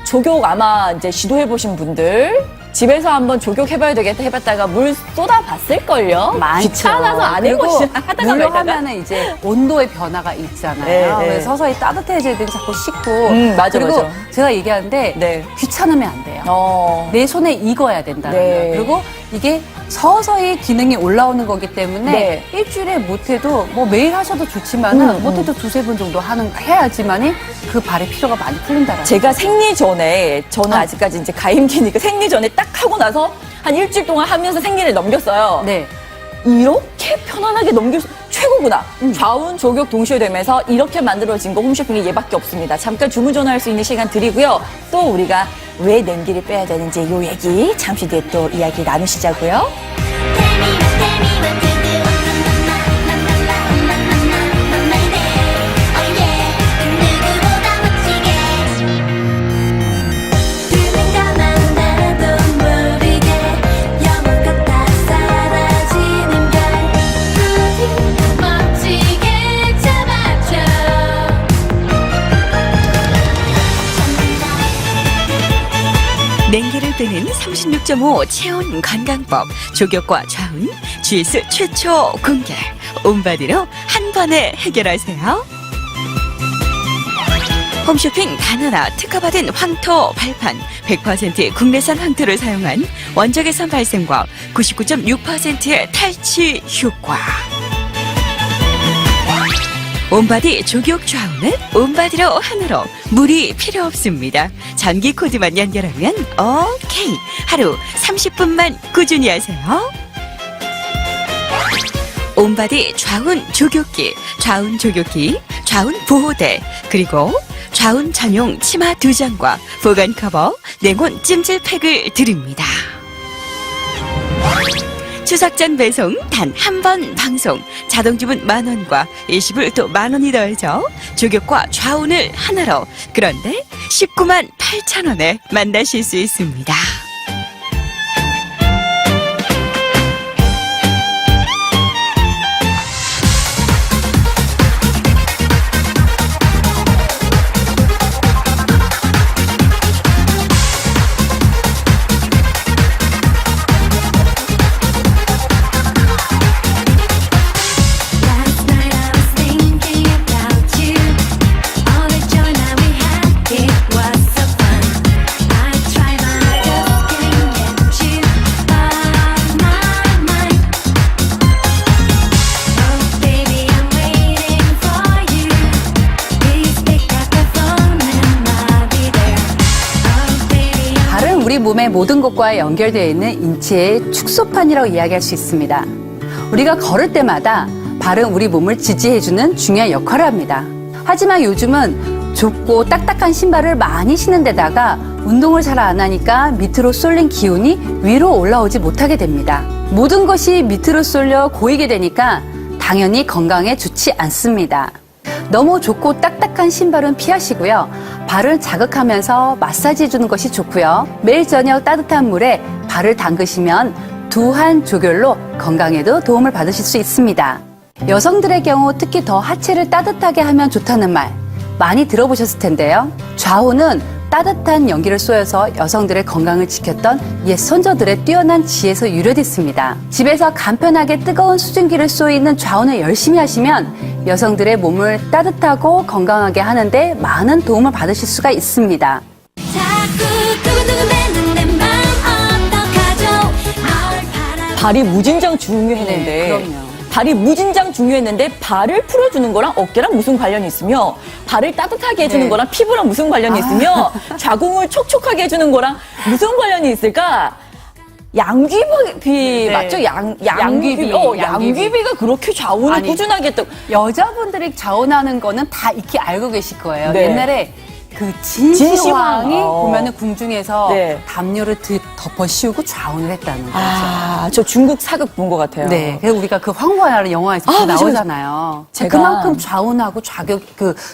조격 아마 이제 시도해보신 분들 집에서 한번 조격 해봐야 되겠다 해봤다가 물 쏟아봤을걸요? 많죠. 귀찮아서 안 해보시 하다가 물로 말다가. 하면은 이제 온도의 변화가 있잖아요. 네, 네. 그래서 서서히 따뜻해질 때 자꾸 씻고. 맞아, 그리고 맞아. 제가 얘기하는데 네. 귀찮으면 안 돼요. 내 손에 익어야 된다는 네. 거예요. 그리고 이게 서서히 기능이 올라오는 거기 때문에 네. 일주일에 못해도 뭐 매일 하셔도 좋지만은 못해도 두세 번 정도 해야지만이 그 발의 피로가 많이 풀린다라는 제가 생리 전에 저는 아직까지 이제 가임기니까 생리 전에 딱 하고 나서 한 일주일 동안 하면서 생리를 넘겼어요. 네. 이렇게 편안하게 넘길 수 최고구나. 좌운 조격 동시에 되면서 이렇게 만들어진 거 홈쇼핑이 얘밖에 없습니다. 잠깐 주문 전화할 수 있는 시간 드리고요. 또 우리가 왜 냉기를 빼야 되는지 요 얘기 잠시 뒤에 또 이야기 나누시자고요. 냉기를 빼는 36.5 체온 건강법, 조격과 좌운, GS 최초 공개. 온바디로 한 번에 해결하세요. 홈쇼핑 단 하나 특허받은 황토 발판, 100% 국내산 황토를 사용한 원적외선 발생과 99.6%의 탈취 효과. 온바디 조격 좌우는 온바디로 하나로 물이 필요 없습니다. 전기 코드만 연결하면 오케이. 하루 30분만 꾸준히 하세요. 온바디 좌운 조격기, 좌운 조격기, 좌운 보호대, 그리고 좌운 전용 치마 2장과 보관 커버, 냉온 찜질팩을 드립니다. 추석 전 배송 단 한 번 방송, 자동주문 10,000원과 일시불 또 10,000원이 더해져 조격과 좌운을 하나로, 그런데 198,000원에 만나실 수 있습니다. Last night I was thinking about you. All the joy that we had, it was so fun. I tried my hardest, can't get you off my mind. Oh baby, I'm waiting for you. Please pick up the phone and I'll be there. Oh baby, I'm 발은 우리 몸의 모든 곳과 연결되어 있는 인체의 축소판이라고 이야기할 수 있습니다. 우리가 걸을 때마다 발은 우리 몸을 지지해주는 중요한 역할을 합니다. 하지만 요즘은 좁고 딱딱한 신발을 많이 신는 데다가 운동을 잘 안 하니까 밑으로 쏠린 기운이 위로 올라오지 못하게 됩니다. 모든 것이 밑으로 쏠려 고이게 되니까 당연히 건강에 좋지 않습니다. 너무 좁고 딱딱한 신발은 피하시고요. 발을 자극하면서 마사지 해주는 것이 좋고요. 매일 저녁 따뜻한 물에 발을 담그시면 두한 조결로 건강에도 도움을 받으실 수 있습니다. 여성들의 경우 특히 더 하체를 따뜻하게 하면 좋다는 말 많이 들어보셨을 텐데요. 좌우는 따뜻한 연기를 쏘여서 여성들의 건강을 지켰던 옛 선조들의 뛰어난 지혜에서 유래됐습니다. 집에서 간편하게 뜨거운 수증기를 쏘이는 좌우를 열심히 하시면 여성들의 몸을 따뜻하고 건강하게 하는데 많은 도움을 받으실 수가 있습니다. 자꾸 두근두근 대는 내 발이 무진장 중요했는데 네, 그럼요. 발이 무진장 중요했는데 발을 풀어주는 거랑 어깨랑 무슨 관련이 있으며 발을 따뜻하게 해주는 네. 거랑 피부랑 무슨 관련이 있으며 자궁을 촉촉하게 해주는 거랑 무슨 관련이 있을까? 양귀비 맞죠? 양귀비. 양귀비가 그렇게 좌우를 아니, 꾸준하게 했던 여자분들이 자원하는 거는 다 익히 알고 계실 거예요. 네. 옛날에 그 진시황. 진시황이 보면은 궁중에서 네. 담요를 덮어 씌우고 좌운을 했다는 거죠. 아, 저 중국 사극 본 것 같아요. 네. 그래서 우리가 그 황홀하는 영화에서 아, 맞아요. 나오잖아요. 제가- 그만큼 좌운하고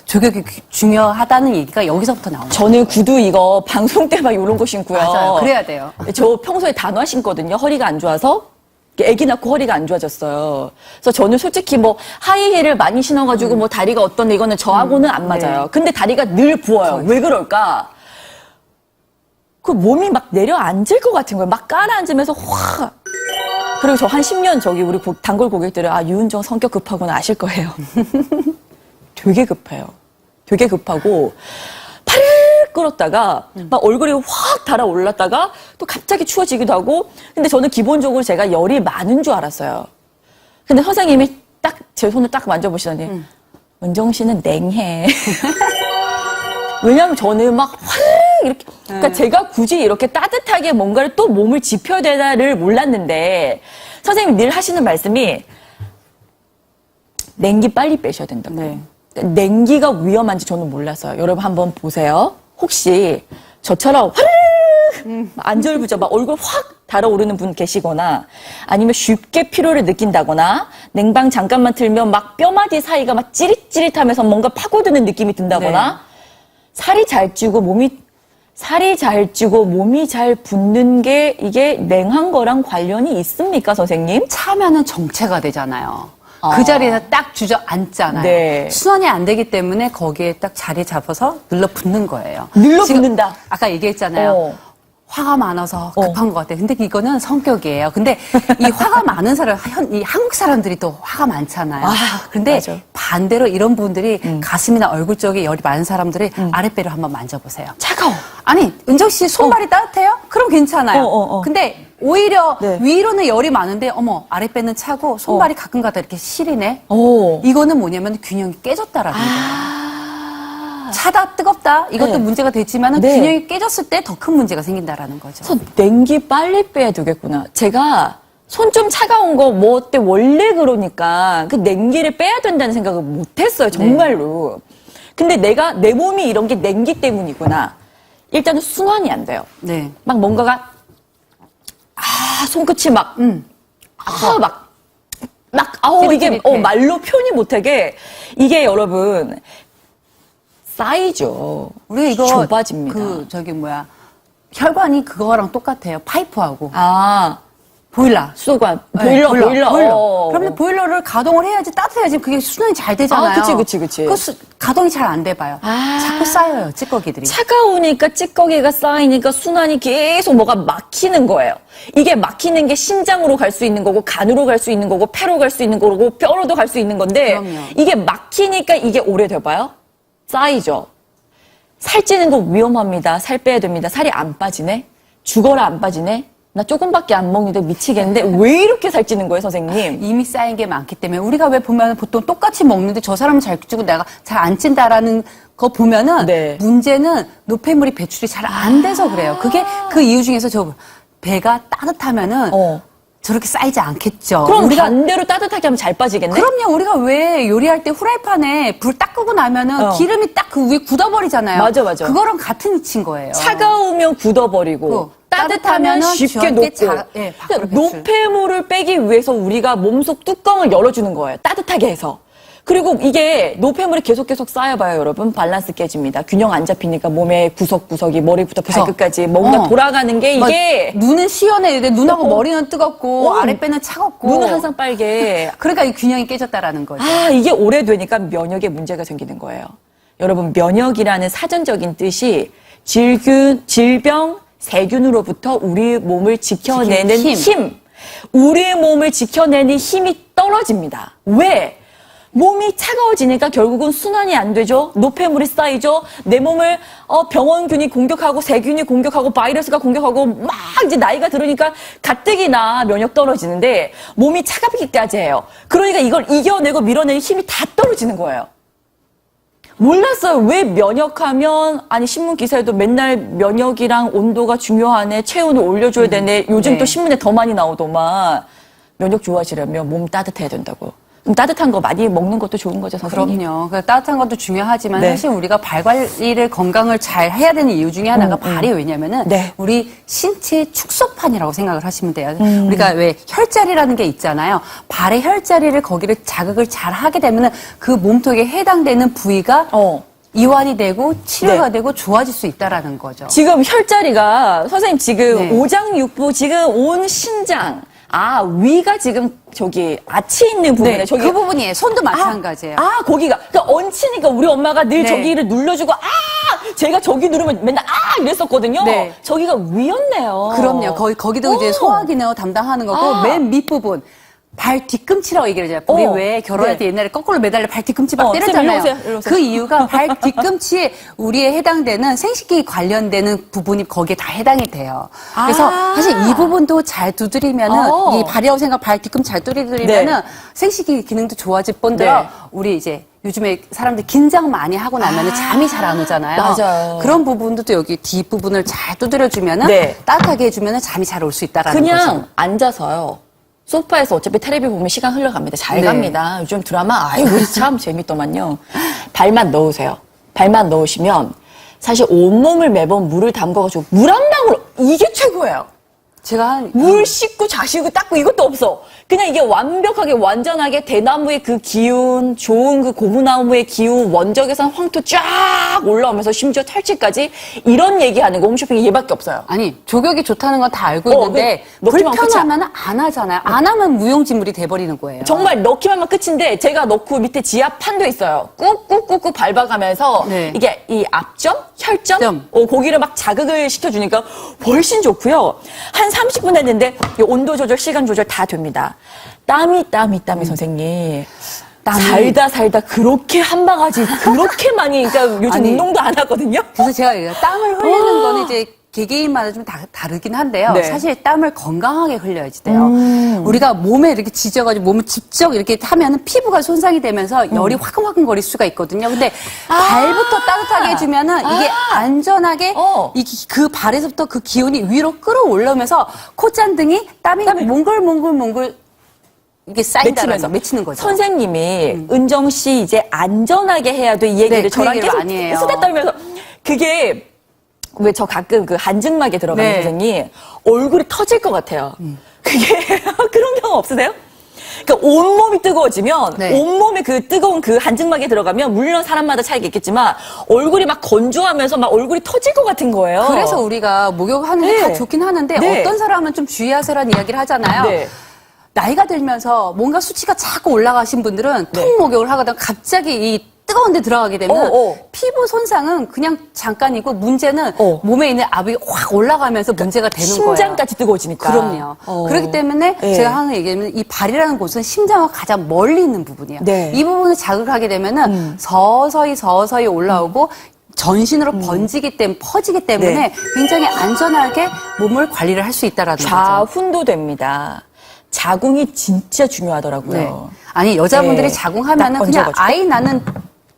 조격이 중요하다는 얘기가 여기서부터 나오는 거예요. 저는 구두 이거 방송 때 막 이런 거 신고요. 맞아요. 그래야 돼요. 저 평소에 단화 신거든요. 허리가 안 좋아서. 아기 낳고 허리가 안 좋아졌어요. 그래서 저는 솔직히 뭐 하이힐을 많이 신어가지고 뭐 다리가 어떤데 이거는 저하고는 안 맞아요. 네. 근데 다리가 늘 부어요. 왜 그럴까? 그 몸이 막 내려앉을 것 같은 거예요. 막 깔아앉으면서 확. 그리고 저 한 10년 저기 우리 단골 고객들은 아 유은정 성격 급하구나 아실 거예요. 되게 급해요. 되게 급하고 팔을 끓었다가 막 얼굴이 확 달아올랐다가 또 갑자기 추워지기도 하고 근데 저는 기본적으로 제가 열이 많은 줄 알았어요. 근데 선생님이 딱 제 손을 딱 만져보시더니 은정 씨는 냉해. 왜냐하면 저는 막 확 이렇게 그러니까 제가 굳이 이렇게 따뜻하게 뭔가를 또 몸을 지펴야 되나를 몰랐는데 선생님이 늘 하시는 말씀이 냉기 빨리 빼셔야 된다고. 네. 냉기가 위험한지 저는 몰랐어요. 여러분 한번 보세요. 혹시 저처럼 안절부절 막 얼굴 확 달아오르는 분 계시거나 아니면 쉽게 피로를 느낀다거나 냉방 잠깐만 틀면 막 뼈마디 사이가 막 찌릿찌릿하면서 뭔가 파고드는 느낌이 든다거나 살이 잘 찌고 몸이 잘 붙는 게 이게 냉한 거랑 관련이 있습니까, 선생님? 차면은 정체가 되잖아요. 그 자리에서 딱 주저앉잖아요. 네. 순환이 안 되기 때문에 거기에 딱 자리 잡아서 눌러붙는 거예요. 눌러붙는다. 지금 아까 얘기했잖아요. 화가 많아서 급한 것 같아요. 근데 이거는 성격이에요. 근데 이 화가 많은 사람, 이 한국 사람들이 또 화가 많잖아요. 아, 근데 맞아. 반대로 이런 분들이 가슴이나 얼굴 쪽에 열이 많은 사람들이 아랫배를 한번 만져보세요. 차가워. 아니, 은정 씨 손발이 따뜻해요? 그럼 괜찮아요. 근데 오히려 네. 위로는 열이 많은데 어머 아랫배는 차고 손발이 가끔가다 이렇게 시리네. 오. 이거는 뭐냐면 균형이 깨졌다라는 거예요. 차다 뜨겁다 이것도 네. 문제가 됐지만은 네. 균형이 깨졌을 때 더 큰 문제가 생긴다라는 거죠. 그래서 냉기 빨리 빼야 되겠구나. 제가 손 좀 차가운 거 뭐 어때 원래 그러니까 그 냉기를 빼야 된다는 생각을 못했어요. 정말로. 근데 내 몸이 이런 게 냉기 때문이구나. 일단은 순환이 안 돼요. 네. 막 뭔가가 손끝이 막 이게 찌릿찌릿해. 말로 표현이 못하게 이게 여러분 쌓이죠. 우리 이거 좁아집니다. 혈관이 그거랑 똑같아요. 파이프하고 보일러. 수도관 네, 보일러. 그러면 보일러를 가동을 해야지 따뜻해야지 그게 순환이 잘 되잖아요. 그치. 가동이 잘 안 돼봐요. 자꾸 쌓여요, 찌꺼기들이. 차가우니까 찌꺼기가 쌓이니까 순환이 계속 뭐가 막히는 거예요. 이게 막히는 게 심장으로 갈 수 있는 거고 간으로 갈 수 있는 거고 폐로 갈 수 있는 거고 뼈로도 갈 수 있는 건데 그럼요. 이게 막히니까 이게 오래돼봐요. 쌓이죠. 살찌는 거 위험합니다. 살 빼야 됩니다. 살이 안 빠지네? 죽어라 안 빠지네? 나 조금밖에 안 먹는데 미치겠는데 왜 이렇게 살찌는 거예요, 선생님? 이미 쌓인 게 많기 때문에 우리가 왜 보면 보통 똑같이 먹는데 저 사람은 잘 찌고 내가 잘 안 찐다라는 거 보면은 네. 문제는 노폐물이 배출이 잘 안 돼서 그래요. 그게 그 이유 중에서 저 배가 따뜻하면은 저렇게 쌓이지 않겠죠. 그럼 우리가 반대로 따뜻하게 하면 잘 빠지겠네? 그럼요. 우리가 왜 요리할 때 후라이팬에 불 딱 끄고 나면은 기름이 딱 그 위에 굳어버리잖아요. 맞아. 그거랑 같은 이치인 거예요. 차가우면 굳어버리고 따뜻하면 따뜻하면은 쉽게 쉽게 녹고 밖으로 배출. 노폐물을 빼기 위해서 우리가 몸속 뚜껑을 열어주는 거예요. 따뜻하게 해서. 그리고 이게 노폐물이 계속 쌓여봐요, 여러분. 밸런스 깨집니다. 균형 안 잡히니까 몸의 구석구석이 머리부터 발끝까지 뭔가 돌아가는 게 이게 눈은 시원해. 눈하고 머리는 뜨겁고 아랫배는 차갑고 눈은 항상 빨개. 그러니까 이 균형이 깨졌다라는 거죠. 이게 오래되니까 면역에 문제가 생기는 거예요. 여러분, 면역이라는 사전적인 뜻이 질병, 세균으로부터 우리 몸을 지켜내는 힘. 힘. 우리의 몸을 지켜내는 힘이 떨어집니다. 왜? 몸이 차가워지니까 결국은 순환이 안 되죠. 노폐물이 쌓이죠. 내 몸을 병원균이 공격하고 세균이 공격하고 바이러스가 공격하고 막 이제 나이가 들으니까 가뜩이나 면역 떨어지는데 몸이 차갑기까지 해요. 그러니까 이걸 이겨내고 밀어내는 힘이 다 떨어지는 거예요. 몰랐어요. 왜 면역하면 아니 신문 기사에도 맨날 면역이랑 온도가 중요하네. 체온을 올려줘야 되네. 요즘 네. 또 신문에 더 많이 나오더만 면역 좋아지려면 몸 따뜻해야 된다고. 그럼 따뜻한 거 많이 먹는 것도 좋은 거죠, 선생님? 그럼요. 그 따뜻한 것도 중요하지만 네. 사실 우리가 발 관리를 건강을 잘 해야 되는 이유 중에 하나가 발이 왜냐면은 네. 우리 신체의 축소판이라고 생각을 하시면 돼요. 우리가 왜 혈자리라는 게 있잖아요. 발의 혈자리를 거기를 자극을 잘 하게 되면은 그 몸통에 해당되는 부위가 이완이 되고 치료가 네. 되고 좋아질 수 있다라는 거죠. 지금 혈자리가 선생님 지금 네. 오장육부 지금 온 신장 위가 지금 저기 아치 있는 부분에 네, 저기 그 부분이에요. 손도 마찬가지예요. 거기가 그러니까 얹히니까 우리 엄마가 늘 네. 저기를 눌러주고 제가 저기 누르면 맨날 이랬었거든요. 네. 저기가 위였네요. 그럼요. 거기도 이제 소화기능 담당하는 거고 맨 밑부분 발 뒤꿈치라고 얘기를 하잖아요. 우리 왜 결혼할 때 옛날에 거꾸로 매달려 발 뒤꿈치 막 때렸잖아요. 쌤, 일로 오세요. 그 이유가 발 뒤꿈치에 우리에 해당되는 생식기 관련되는 부분이 거기에 다 해당이 돼요. 그래서 사실 이 부분도 잘 두드리면은 이 발이라고 생각 발 뒤꿈치 잘 두드리면은 네. 생식기 기능도 좋아질 뿐더러 네. 우리 이제 요즘에 사람들 긴장 많이 하고 나면은 잠이 잘 안 오잖아요. 맞아요. 그런 부분도 또 여기 뒷부분을 잘 두드려주면은 네. 따뜻하게 해주면은 잠이 잘 올 수 있다라는 거죠. 그냥 앉아서요. 소파에서 어차피 텔레비 보면 시간 흘러갑니다. 잘 네. 갑니다. 요즘 드라마 아이고 참 재밌더만요. 발만 넣으세요. 발만 넣으시면 사실 온몸을 매번 물을 담가가지고 물 한 방울 이게 최고예요. 제가 물 씻고 자시고 닦고 이것도 없어. 그냥 이게 완벽하게 완전하게 대나무의 그 기운, 좋은 그 고무나무의 기운, 원적에선 황토 쫙 올라오면서 심지어 탈취까지 이런 얘기하는 거 홈쇼핑에 얘밖에 없어요. 아니 조격이 좋다는 건 다 알고 있는데 넣기만 불편하면 안 하잖아요. 안 하면 무용지물이 돼버리는 거예요. 정말 넣기만 하면 끝인데 제가 넣고 밑에 지압 판도 있어요. 꾹꾹꾹꾹 밟아가면서 네. 이게 이 앞점, 혈점, 점. 거기를 막 자극을 시켜주니까 훨씬 좋고요. 한 30분 했는데 이 온도 조절, 시간 조절 다 됩니다. 땀이 선생님. 살다 그렇게 한 바가지 그렇게 많이 그러니까 요즘 아니, 운동도 안 하거든요. 그래서 제가 땀을 흘리는 거는 이제 개개인마다 좀 다르긴 한데요. 네. 사실 땀을 건강하게 흘려야지 돼요. 우리가 몸에 이렇게 지져가지고 몸을 직접 이렇게 하면은 피부가 손상이 되면서 열이 화끈화끈 거릴 수가 있거든요. 근데 발부터 따뜻하게 해주면은 이게 안전하게 그 발에서부터 그 기운이 위로 끌어올라오면서 콧잔등이 땀이 몽글몽글 이게 쌓인다면서 맺히는 거죠. 선생님이 은정 씨 이제 안전하게 해야 돼 이 얘기를 네, 그 저랑 얘기를 계속 많이 해요. 수다 떨면서 그게 왜 저 가끔 그 한증막에 들어가는 네. 선생님 얼굴이 터질 것 같아요. 그게 그런 경험 없으세요? 그러니까 온몸이 뜨거워지면 네. 온몸에 그 뜨거운 그 한증막에 들어가면 물론 사람마다 차이가 있겠지만 얼굴이 막 건조하면서 막 얼굴이 터질 것 같은 거예요. 그래서 우리가 목욕하는 게 네. 다 좋긴 하는데 네. 어떤 사람은 좀 주의하세요라는 이야기를 하잖아요. 네. 나이가 들면서 뭔가 수치가 자꾸 올라가신 분들은 네. 통 목욕을 하거나 갑자기 이 뜨거운 데 들어가게 되면 피부 손상은 그냥 잠깐이고 문제는 몸에 있는 압이 확 올라가면서 문제가 되는 거예요. 심장까지 뜨거워지니까. 그럼요. 그렇기 때문에 네. 제가 하는 얘기는 이 발이라는 곳은 심장과 가장 멀리 있는 부분이에요. 네. 이 부분을 자극하게 되면은 서서히 올라오고 전신으로 번지기 때문에 퍼지기 때문에 네. 굉장히 안전하게 몸을 관리를 할 수 있다라는 거죠. 좌훈도 됩니다. 자궁이 진짜 중요하더라고요. 네. 아니 여자분들이 네. 자궁하면은 딱 그냥 얹어가지고. 아이 낳는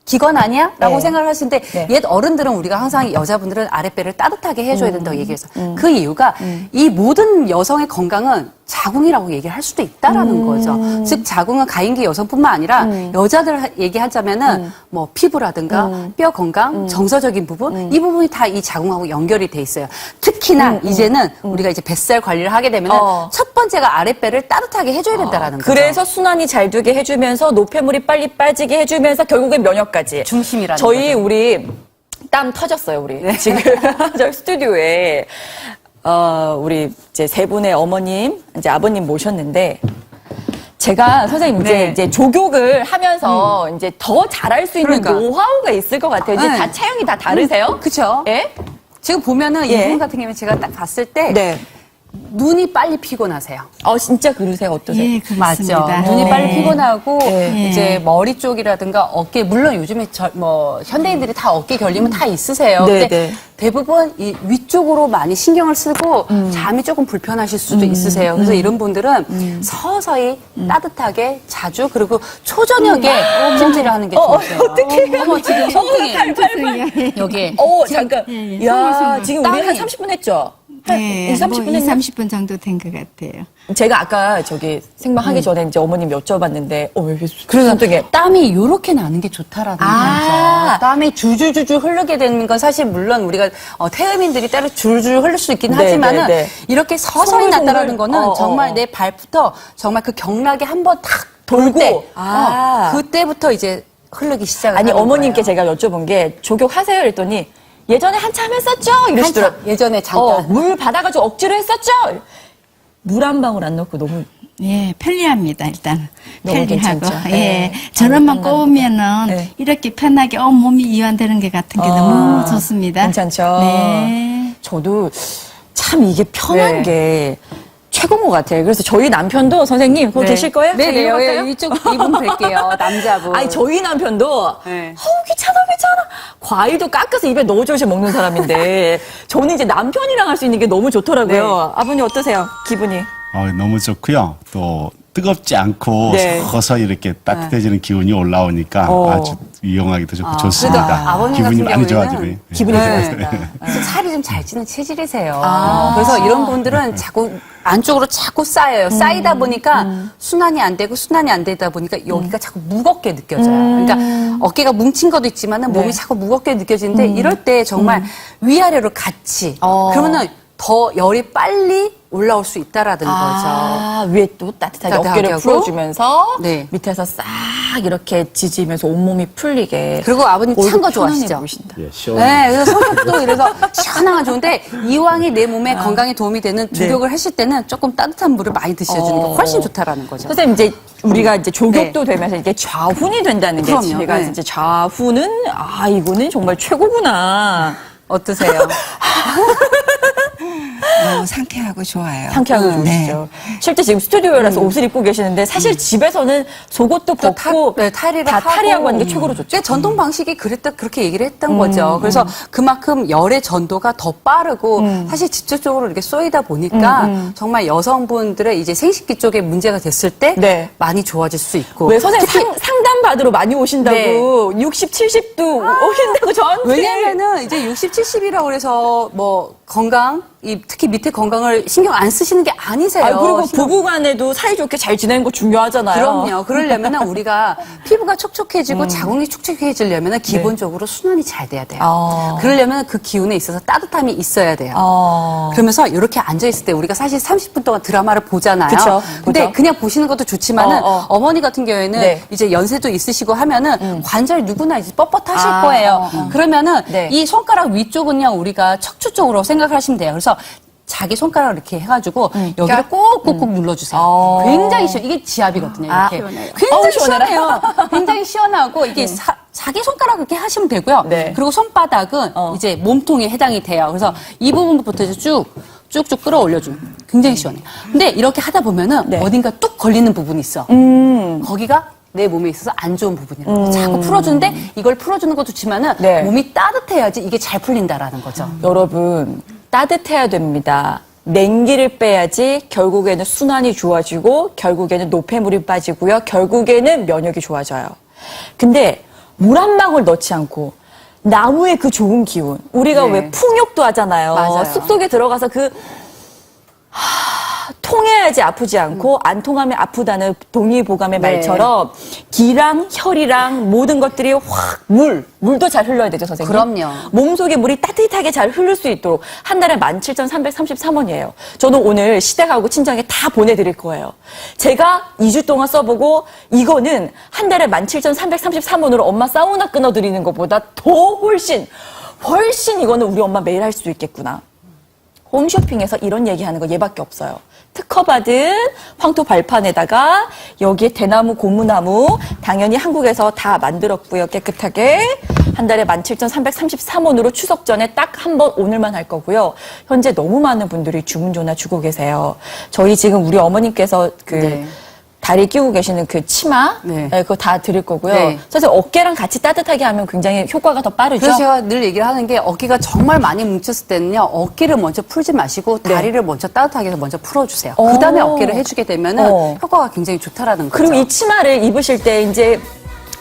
기관 아니야? 라고 네. 생각을 하시는데 네. 옛 어른들은 우리가 항상 여자분들은 아랫배를 따뜻하게 해줘야 된다고 얘기해서 그 이유가 이 모든 여성의 건강은 자궁이라고 얘기를 할 수도 있다라는 거죠. 즉 자궁은 가임기 여성뿐만 아니라 여자들 얘기하자면은 뭐 피부라든가 뼈 건강, 정서적인 부분 이 부분이 다 이 자궁하고 연결이 돼 있어요. 특히나 이제는 우리가 이제 뱃살 관리를 하게 되면은 첫 번째가 아랫배를 따뜻하게 해줘야 된다라는 거죠. 그래서 순환이 잘 되게 해주면서 노폐물이 빨리 빠지게 해주면서 결국엔 면역까지. 중심이라는 저희 거죠. 우리 땀 터졌어요 우리 네. 지금 저희 스튜디오에 우리 이제 세 분의 어머님 이제 아버님 모셨는데 제가 선생님 네. 이제 조교를 하면서 이제 더 잘할 수 있는 그러니까. 노하우가 있을 것 같아요. 이제 네. 다 체형이 다 다르세요? 그쵸. 예? 지금 보면은 예. 이분 같은 경우에 제가 딱 봤을 때 네. 눈이 빨리 피곤하세요. 진짜 그러세요? 어떠세요? 예, 그렇습니다. 맞죠. 눈이 네. 빨리 피곤하고 네. 이제 머리 쪽이라든가 어깨 물론 요즘에 현대인들이 다 어깨 결림은 다 있으세요. 네, 근데 네. 대부분 이 위쪽으로 많이 신경을 쓰고 잠이 조금 불편하실 수도 있으세요. 그래서 이런 분들은 서서히 따뜻하게 자주 그리고 초저녁에 찜질을 하는 게 좋으세요. 어떡해. 어머 지금 손등에 여기에 잠깐. 예, 야, 지금 우리 한 땀이- 30분 했죠? 네, 30분 뭐 했나? 30분 정도 된 것 같아요. 제가 아까 생방하기 전에 이제 어머님 여쭤봤는데, 왜 이렇게 그래서 손등에. 땀이 이렇게 나는 게 좋다라는 아. 거죠. 땀이 줄줄줄줄 흐르게 되는 건 사실 물론 우리가 태음인들이 따로 줄줄 흐를 수 있긴 네, 하지만은 네, 네. 이렇게 서서히 송글송글. 났다라는 거는 정말 내 발부터 정말 그 경락이 한번 탁 돌 때, 그때부터 이제 흐르기 시작을 아니, 하는 어머님께 거예요. 제가 여쭤본 게, 조격하세요? 그랬더니, 예전에 한참 했었죠? 이러시더라고요. 한참, 예전에 잠깐. 물 받아가지고 억지로 했었죠? 물 한 방울 안 넣고 너무. 예, 편리합니다, 일단. 너무 편리하고. 괜찮죠? 예. 네. 저런만 꼬우면은 네. 이렇게 편하게 몸이 이완되는 게 같은 게 너무 좋습니다. 괜찮죠? 네. 저도 참 이게 편한 네. 게 최고인 것 같아요. 그래서 저희 남편도 선생님, 거기 계실 거예요? 네, 네, 제가 해볼까요? 이쪽 이분 뵐게요. 남자분. 아니, 저희 남편도, 네. 귀찮아. 과일도 깎아서 입에 넣어줘서 먹는 사람인데, 저는 이제 남편이랑 할 수 있는 게 너무 좋더라고요. 아버님 어떠세요? 기분이? 너무 좋고요. 또 뜨겁지 않고 네. 서서히 이렇게 따뜻해지는 기운이 올라오니까 아주 이용하기도 좋고 그래도 좋습니다. 아버님 기분이 같은 많이 경우에는 좋아지네요. 기분이 네. 좋아집니다. 그래서 살이 좀 잘 찌는 체질이세요. 그래서 이런 분들은 자꾸 안쪽으로 자꾸 쌓여요. 쌓이다 보니까 순환이 안 되고 순환이 안 되다 보니까 여기가 자꾸 무겁게 느껴져요. 그러니까 어깨가 뭉친 것도 있지만은 몸이 자꾸 무겁게 느껴지는데 이럴 때 정말 위아래로 같이 그러면은 더 열이 빨리 올라올 수 있다라는 거죠. 위에 또 따뜻하게 따뜻하게 어깨를 하고. 풀어주면서 네. 밑에서 싹 이렇게 지지면서 온몸이 풀리게. 그리고 아버님 찬 거 얼굴 편안해 좋아하시죠? 보이신다. 예, 시원해요. 네, 그래서 성격도 이래서 시원한 건 좋은데 이왕이 내 몸에 건강에 도움이 되는 조격을 하실 때는 조금 따뜻한 물을 많이 드셔주는 게 훨씬 좋다라는 거죠. 선생님 이제 우리가 이제 조격도 되면서 이게 좌훈이 된다는 게 그럼요. 제가 네. 이제 좌훈은 이거는 정말 최고구나. 어떠세요? 너무 상쾌하고 좋아요. 상쾌하고 좋으시죠. 실제 지금 스튜디오라서 옷을 입고 계시는데 사실 집에서는 속옷도 벗고 탈의를 다 탈의하고 하는 게 최고로 좋죠. 그게 전통 방식이 그렇게 얘기를 했던 거죠. 그래서 그만큼 열의 전도가 더 빠르고 사실 직접적으로 이렇게 쏘이다 보니까 정말 여성분들의 이제 생식기 쪽에 문제가 됐을 때 네. 많이 좋아질 수 있고. 왜 선생님 상담 받으러 많이 오신다고 네. 60, 70도 오신다고 저한테. 왜냐면은 이제 60, 70이라고 그래서 뭐 건강, 특히 밑에 건강을 신경 안 쓰시는 게 아니세요. 그리고 신경- 부부간에도 사이좋게 잘 지내는 거 중요하잖아요. 그럼요. 그러려면은 우리가 피부가 촉촉해지고 자궁이 촉촉해지려면은 기본적으로 순환이 잘 돼야 돼요. 그러려면 그 기운에 있어서 따뜻함이 있어야 돼요. 그러면서 이렇게 앉아 있을 때 우리가 사실 30분 동안 드라마를 보잖아요. 그쵸, 근데 보죠. 그냥 보시는 것도 좋지만은 어머니 같은 경우에는 네. 이제 연세도 있으시고 하면은 관절 누구나 이제 뻣뻣하실 거예요. 그러면은 네. 이 손가락 위쪽은요 우리가 척추 쪽으로 생각을 하시면 돼요. 그래서 자기 손가락을 이렇게 해가지고 여기를 꼭꼭꼭 눌러주세요. 굉장히 이게 지압이거든요. 이렇게. 시원해요. 굉장히 시원해라. 시원해요. 굉장히 시원하고 이게 자기 손가락 이렇게 하시면 되고요. 네. 그리고 손바닥은 이제 몸통에 해당이 돼요. 그래서 이 부분부터 이제 쭉쭉 끌어올려주면 굉장히 시원해요. 근데 이렇게 하다 보면은 네. 어딘가 뚝 걸리는 부분이 있어. 거기가 내 몸에 있어서 안 좋은 부분이라고. 자꾸 풀어주는데 이걸 풀어주는 것도 좋지만은 네. 몸이 따뜻해야지 이게 잘 풀린다라는 거죠. 여러분 따뜻해야 됩니다. 냉기를 빼야지 결국에는 순환이 좋아지고 결국에는 노폐물이 빠지고요. 결국에는 면역이 좋아져요. 근데 물 한 방울 넣지 않고 나무의 그 좋은 기운. 우리가 네. 왜 풍욕도 하잖아요. 맞아요. 숲속에 들어가서 통해야지 아프지 않고 안 통하면 아프다는 동의보감의 네. 말처럼 기랑 혈이랑 모든 것들이 확 물도 잘 흘러야 되죠, 선생님. 그럼요. 몸속에 물이 따뜻하게 잘 흐를 수 있도록 한 달에 17,333원이에요. 저는 오늘 시댁하고 친정에 다 보내드릴 거예요. 제가 2주 동안 써보고 이거는 한 달에 17,333원으로 엄마 사우나 끊어드리는 것보다 더 훨씬 이거는 우리 엄마 매일 할 수 있겠구나. 홈쇼핑에서 이런 얘기하는 거 얘밖에 없어요. 특허받은 황토 발판에다가 여기에 대나무, 고무나무 당연히 한국에서 다 만들었고요. 깨끗하게 한 달에 17,333원으로 추석 전에 딱 한 번 오늘만 할 거고요. 현재 너무 많은 분들이 주문 전화 주고 계세요. 저희 지금 우리 어머님께서 네. 다리 끼고 계시는 그 치마 네. 그거 다 드릴 거고요. 네. 사실 어깨랑 같이 따뜻하게 하면 굉장히 효과가 더 빠르죠. 그래서 제가 늘 얘기를 하는 게 어깨가 정말 많이 뭉쳤을 때는요, 어깨를 먼저 풀지 마시고 다리를 먼저 따뜻하게 해서 먼저 풀어주세요. 그 다음에 어깨를 해주게 되면은 효과가 굉장히 좋다라는 거죠. 그리고 이 치마를 입으실 때 이제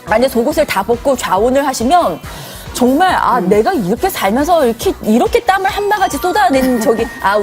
만약 속옷을 다 벗고 좌운을 하시면 정말 내가 이렇게 살면서 이렇게 땀을 한 바가지 쏟아낸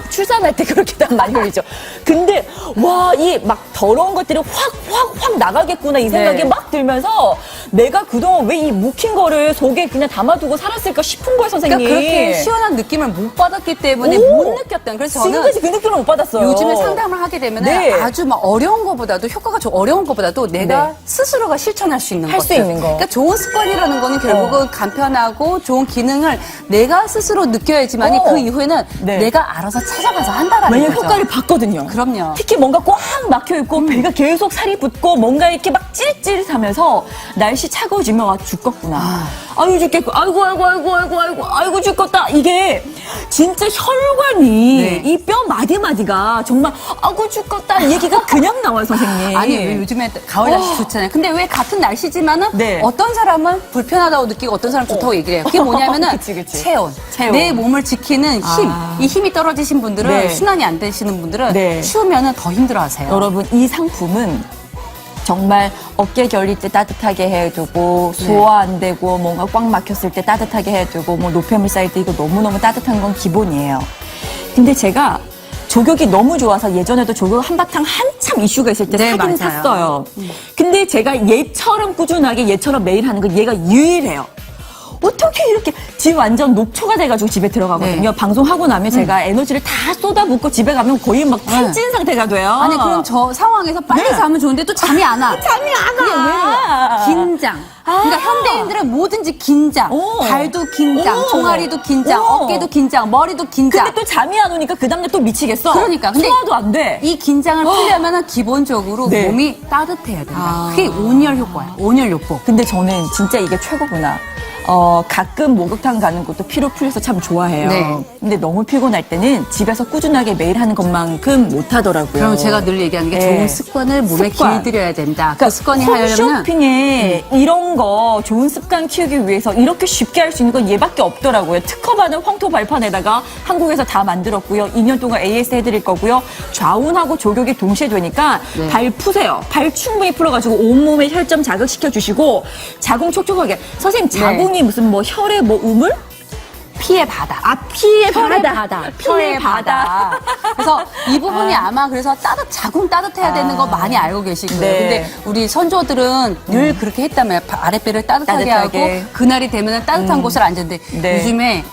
출산할 때 그렇게 땀 많이 흘리죠. 근데 와, 이 막 더러운 것들이 확 나가겠구나 이 생각이 네. 막 들면서 내가 그동안 왜 이 묵힌 거를 속에 그냥 담아두고 살았을까 싶은 거예요, 선생님. 그러니까 그렇게 시원한 느낌을 못 받았기 때문에 오. 못 느꼈던. 그래서 저는 지금까지 그 느낌을 못 받았어요. 요즘에 상담을 하게 되면 네. 아주 막 어려운 것보다도 효과가 좀 어려운 것보다도 내가 네. 스스로가 실천할 수 있는 할 수 것들. 있는 거. 그러니까 좋은 습관이라는 거는 결국은 간편하고 좋은 기능을 내가 스스로 느껴야지만이 그 이후에는 네. 내가 알아서 찾아가서 한다라는 왜냐면 거죠. 효과를 봤거든요. 그럼요. 특히 뭔가 꽉 막혀있고 배가 계속 살이 붙고 뭔가 이렇게 막 찌릿찌릿하면서 날씨 차가워지면 죽겠구나. 아유 죽겠고 아이고 죽겠다. 이게 진짜 혈관이 네. 이 뼈 마디마디가 정말 아이고 죽겠다 얘기가 그냥 나와요, 선생님. 아니 왜 요즘에 가을 날씨 좋잖아요. 근데 왜 같은 날씨지만은 네. 어떤 사람은 불편하다고 느끼고 어떤 사람은 좋다고 얘기를 해요. 그게 뭐냐면은 그치. 체온. 체온. 내 몸을 지키는 힘. 이 힘이 떨어지신 분들은 네. 순환이 안 되시는 분들은 네. 추우면은 더 힘들어하세요. 여러분 이 상품은 정말 어깨 결릴 때 따뜻하게 해두고 소화 안 되고 뭔가 꽉 막혔을 때 따뜻하게 해두고 뭐 노폐물 쌓일 때 이거 너무너무 따뜻한 건 기본이에요. 근데 제가 조격이 너무 좋아서 예전에도 조격 한바탕 한참 이슈가 있을 때 네, 사긴 맞아요. 샀어요. 근데 제가 얘처럼 꾸준하게 얘처럼 매일 하는 건 얘가 유일해요. 어떻게 이렇게 지금 완전 녹초가 돼가지고 집에 들어가거든요. 네. 방송하고 나면 제가 에너지를 다 쏟아붓고 집에 가면 거의 막 탈진 상태가 돼요. 아니 그럼 저 상황에서 빨리 네. 자면 좋은데 또 잠이 안 와. 잠이 안 그게 와. 왜? 긴장. 그러니까 현대인들은 뭐든지 긴장. 오. 발도 긴장, 오. 종아리도 긴장, 오. 어깨도 긴장, 머리도 긴장. 근데 또 잠이 안 오니까 그 다음날 또 미치겠어. 그러니까. 근데 소화도 안 돼. 이 긴장을 풀려면은 기본적으로 네. 몸이 따뜻해야 된다. 그게 온열 효과야. 온열 요법. 근데 저는 진짜 이게 최고구나. 가끔 목욕탕 가는 것도 피로 풀려서 참 좋아해요. 네. 근데 너무 피곤할 때는 집에서 꾸준하게 매일 하는 것만큼 못 하더라고요. 그럼 제가 늘 얘기하는 게 네. 좋은 습관을 몸에 습관. 길들여야 된다. 그러니까 그 습관이 하려면은 홈쇼핑에 이런 거 좋은 습관 키우기 위해서 이렇게 쉽게 할 수 있는 건 얘밖에 없더라고요. 특허받은 황토 발판에다가 한국에서 다 만들었고요. 2년 동안 AS 해드릴 거고요. 좌운하고 조격이 동시에 되니까 네. 발 푸세요. 발 충분히 풀어가지고 온몸에 혈점 자극시켜 주시고 자궁 촉촉하게. 선생님 자궁이 무슨 뭐 혈의 뭐 우물? 피의 바다. 피의 혈의 바다. 바다. 피의 혈의 바다. 바다. 그래서 이 부분이 아마 그래서 자궁 따뜻해야 되는 거 많이 알고 계실 거예요. 네. 근데 우리 선조들은 늘 그렇게 했다며 아랫배를 따뜻하게 따뜻하게. 하고 그날이 되면 따뜻한 곳을 앉았는데 네. 요즘에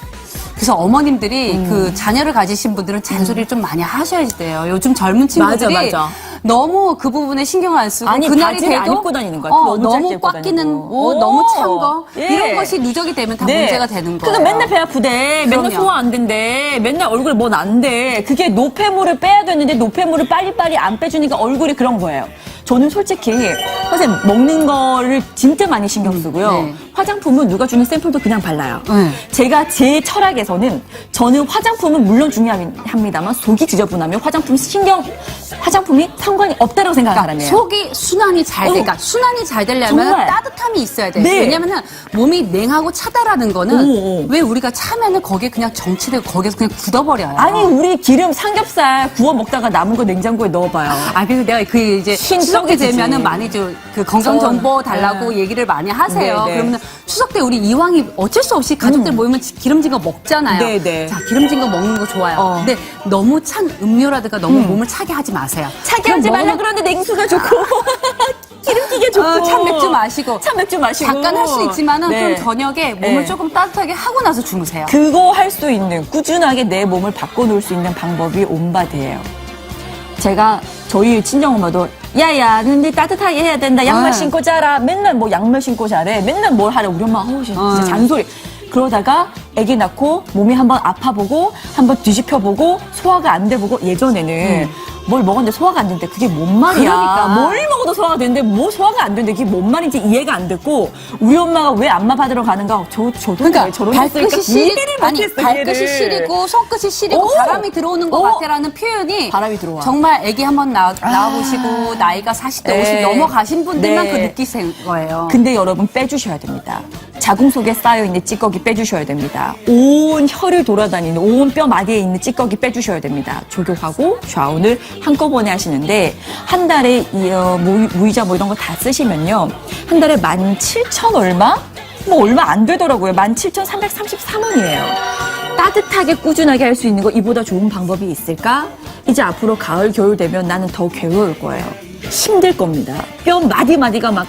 그래서 어머님들이 그 자녀를 가지신 분들은 잔소리를 좀 많이 하셔야 돼요. 요즘 젊은 친구들이 맞아. 너무 그 부분에 신경 안 쓰고 아니, 그날이 바지를 안 돼도 입고 다니는 거야. 너무 짧게 너무 입고 꽉 끼는 다니고. 옷, 오. 너무 찬 거 예. 이런 것이 누적이 되면 다 문제가 되는 거예요. 그러니까 맨날 배 아프대. 맨날 그럼요. 소화 안 된대. 맨날 얼굴에 뭐 난대. 그게 노폐물을 빼야 되는데 노폐물을 빨리빨리 안 빼주니까 얼굴이 그런 거예요. 저는 솔직히 선생님 먹는 거를 진짜 많이 신경 쓰고요. 네. 화장품은 누가 주는 샘플도 그냥 발라요. 네. 제가 제 철학에서는 저는 화장품은 물론 중요합니다만 속이 지저분하면 화장품이 상관이 없다고 생각하는 사람이에요. 속이 순환이 잘 돼. 그러니까 순환이 잘 되려면 정말. 따뜻함이 있어야 돼. 네. 왜냐면은 몸이 냉하고 차다라는 거는 오. 왜 우리가 차면은 거기에 그냥 정치되고 거기에서 그냥 굳어버려요. 아니 우리 기름 삼겹살 구워 먹다가 남은 거 냉장고에 넣어봐요. 그래서 내가 그 이제 흰 추석이 썩이지. 되면은 많이 그 건강 정보 달라고 얘기를 많이 하세요. 네, 네. 그러면은 추석 때 우리 이왕이 어쩔 수 없이 가족들 모이면 기름진 거 먹잖아요. 네, 네. 자, 기름진 거 먹는 거 좋아요. 근데 너무 찬 음료라든가 너무 몸을 차게 하지 마세요. 차게 하지 그럼 말라 먹으면- 그러는데 냉수가 좋고 기름기게 좋고 찬 맥주 마시고. 찬 맥주 마시고 잠깐 할 수 있지만은 네. 그럼 저녁에 몸을 네. 조금 따뜻하게 하고 나서 주무세요. 그거 할 수 있는 꾸준하게 내 몸을 바꿔놓을 수 있는 방법이 온바디예요. 제가 저희 친정엄마도 야야 근데 따뜻하게 해야 된다 양말 네. 신고 자라 맨날 뭐 양말 신고 자래 맨날 뭘 하래 우리 엄마 진짜 네. 잔소리 그러다가 아기 낳고 몸이 한번 아파보고 한번 뒤집혀보고 소화가 안 돼보고 예전에는 뭘 먹었는데 소화가 안 되는데 그게 뭔 말이야. 그러니까. 뭘 먹어도 소화가 되는데 뭐 소화가 안 되는데 그게 뭔 말인지 이해가 안 됐고 우리 엄마가 왜 안마 받으러 가는가 저도 그러니까 왜 저런 발끝이 시리 아니 못했어, 발끝이 얘를. 시리고 손끝이 시리고 오! 바람이 들어오는 것 오! 같아라는 표현이 바람이 들어와. 정말 아기 한번 나와보시고 나이가 40대 50 네. 넘어가신 분들만 네. 그 느끼신 거예요. 근데 여러분 빼주셔야 됩니다. 자궁 속에 쌓여있는 찌꺼기 빼주셔야 됩니다. 온 혀를 돌아다니는 온 뼈 마디에 있는 찌꺼기 빼주셔야 됩니다. 조교하고 좌운을 한꺼번에 하시는데 한 달에 무이자 뭐 이런 거 다 쓰시면요. 한 달에 17,000 얼마? 뭐 얼마 안 되더라고요. 17,333원이에요. 따뜻하게 꾸준하게 할 수 있는 거 이보다 좋은 방법이 있을까? 이제 앞으로 가을 겨울 되면 나는 더 괴로울 거예요. 힘들 겁니다. 뼈 마디마디가 막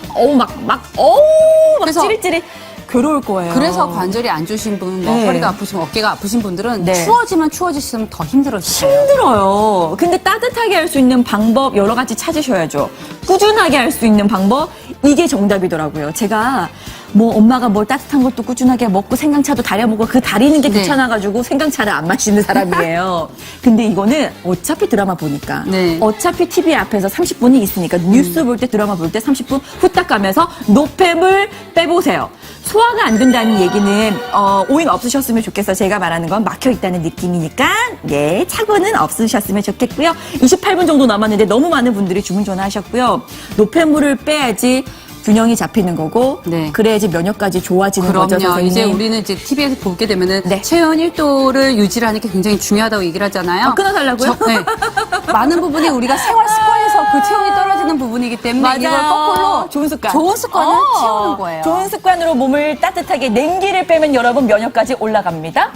그래서 찌릿찌릿 괴로울 거예요. 그래서 관절이 안 좋으신 분, 뭐 네. 허리가 아프시고 어깨가 아프신 분들은 네. 추워지면 추워지시면 더 힘들어지세요. 힘들어요. 근데 따뜻하게 할 수 있는 방법 여러 가지 찾으셔야죠. 꾸준하게 할 수 있는 방법 이게 정답이더라고요. 제가 뭐 엄마가 뭘 따뜻한 것도 꾸준하게 먹고 생강차도 달여먹고 그 달이는 게 네. 귀찮아가지고 생강차를 안 마시는 사람이에요. 근데 이거는 어차피 드라마 보니까 네. 어차피 TV 앞에서 30분이 있으니까 뉴스 볼 때 드라마 볼 때 30분 후딱 가면서 노폐물 빼보세요. 소화가 안 된다는 얘기는 오인 없으셨으면 좋겠어요. 제가 말하는 건 막혀 있다는 느낌이니까 예 착오는 없으셨으면 좋겠고요. 28분 정도 남았는데 너무 많은 분들이 주문 전화하셨고요. 노폐물을 빼야지 균형이 잡히는 거고 네. 그래야지 면역까지 좋아지는 거죠. 그럼요. 선생님. 이제 우리는 이제 TV에서 보게 되면은 네. 체온 1도를 유지하는 게 굉장히 중요하다고 얘기를 하잖아요. 끊어달라고요? 네. 많은 부분이 우리가 생활 습관에서 그 체온이 떨어지는 부분이기 때문에 이걸 거꾸로 좋은 습관. 좋은 습관을 키우는 거예요. 좋은 습관으로 몸을 따뜻하게 냉기를 빼면 여러분 면역까지 올라갑니다.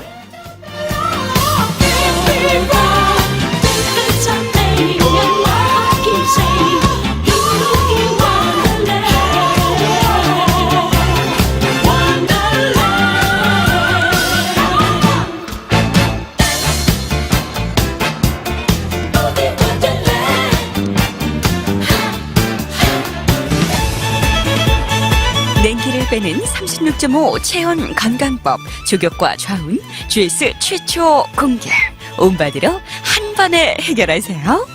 냉기를 빼는 36.5 체온 건강법 조격과 좌운 GS 최초 공개 온바디로 한 번에 해결하세요.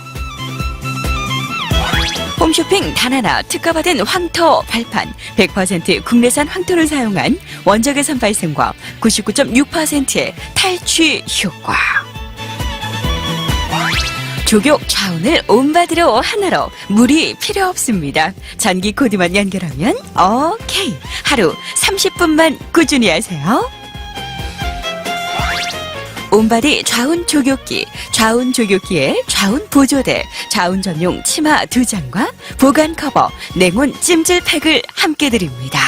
홈쇼핑 단하나 특가받은 황토 발판 100% 국내산 황토를 사용한 원적외선 발생과 99.6%의 탈취 효과. 조격 좌운을 온바디로 하나로 물이 필요 없습니다. 전기 코드만 연결하면 오케이. 하루 30분만 꾸준히 하세요. 온바디 좌운 조격기, 좌운 조격기에 좌운 보조대, 좌운 전용 치마 2장과 보관 커버, 냉온 찜질팩을 함께 드립니다.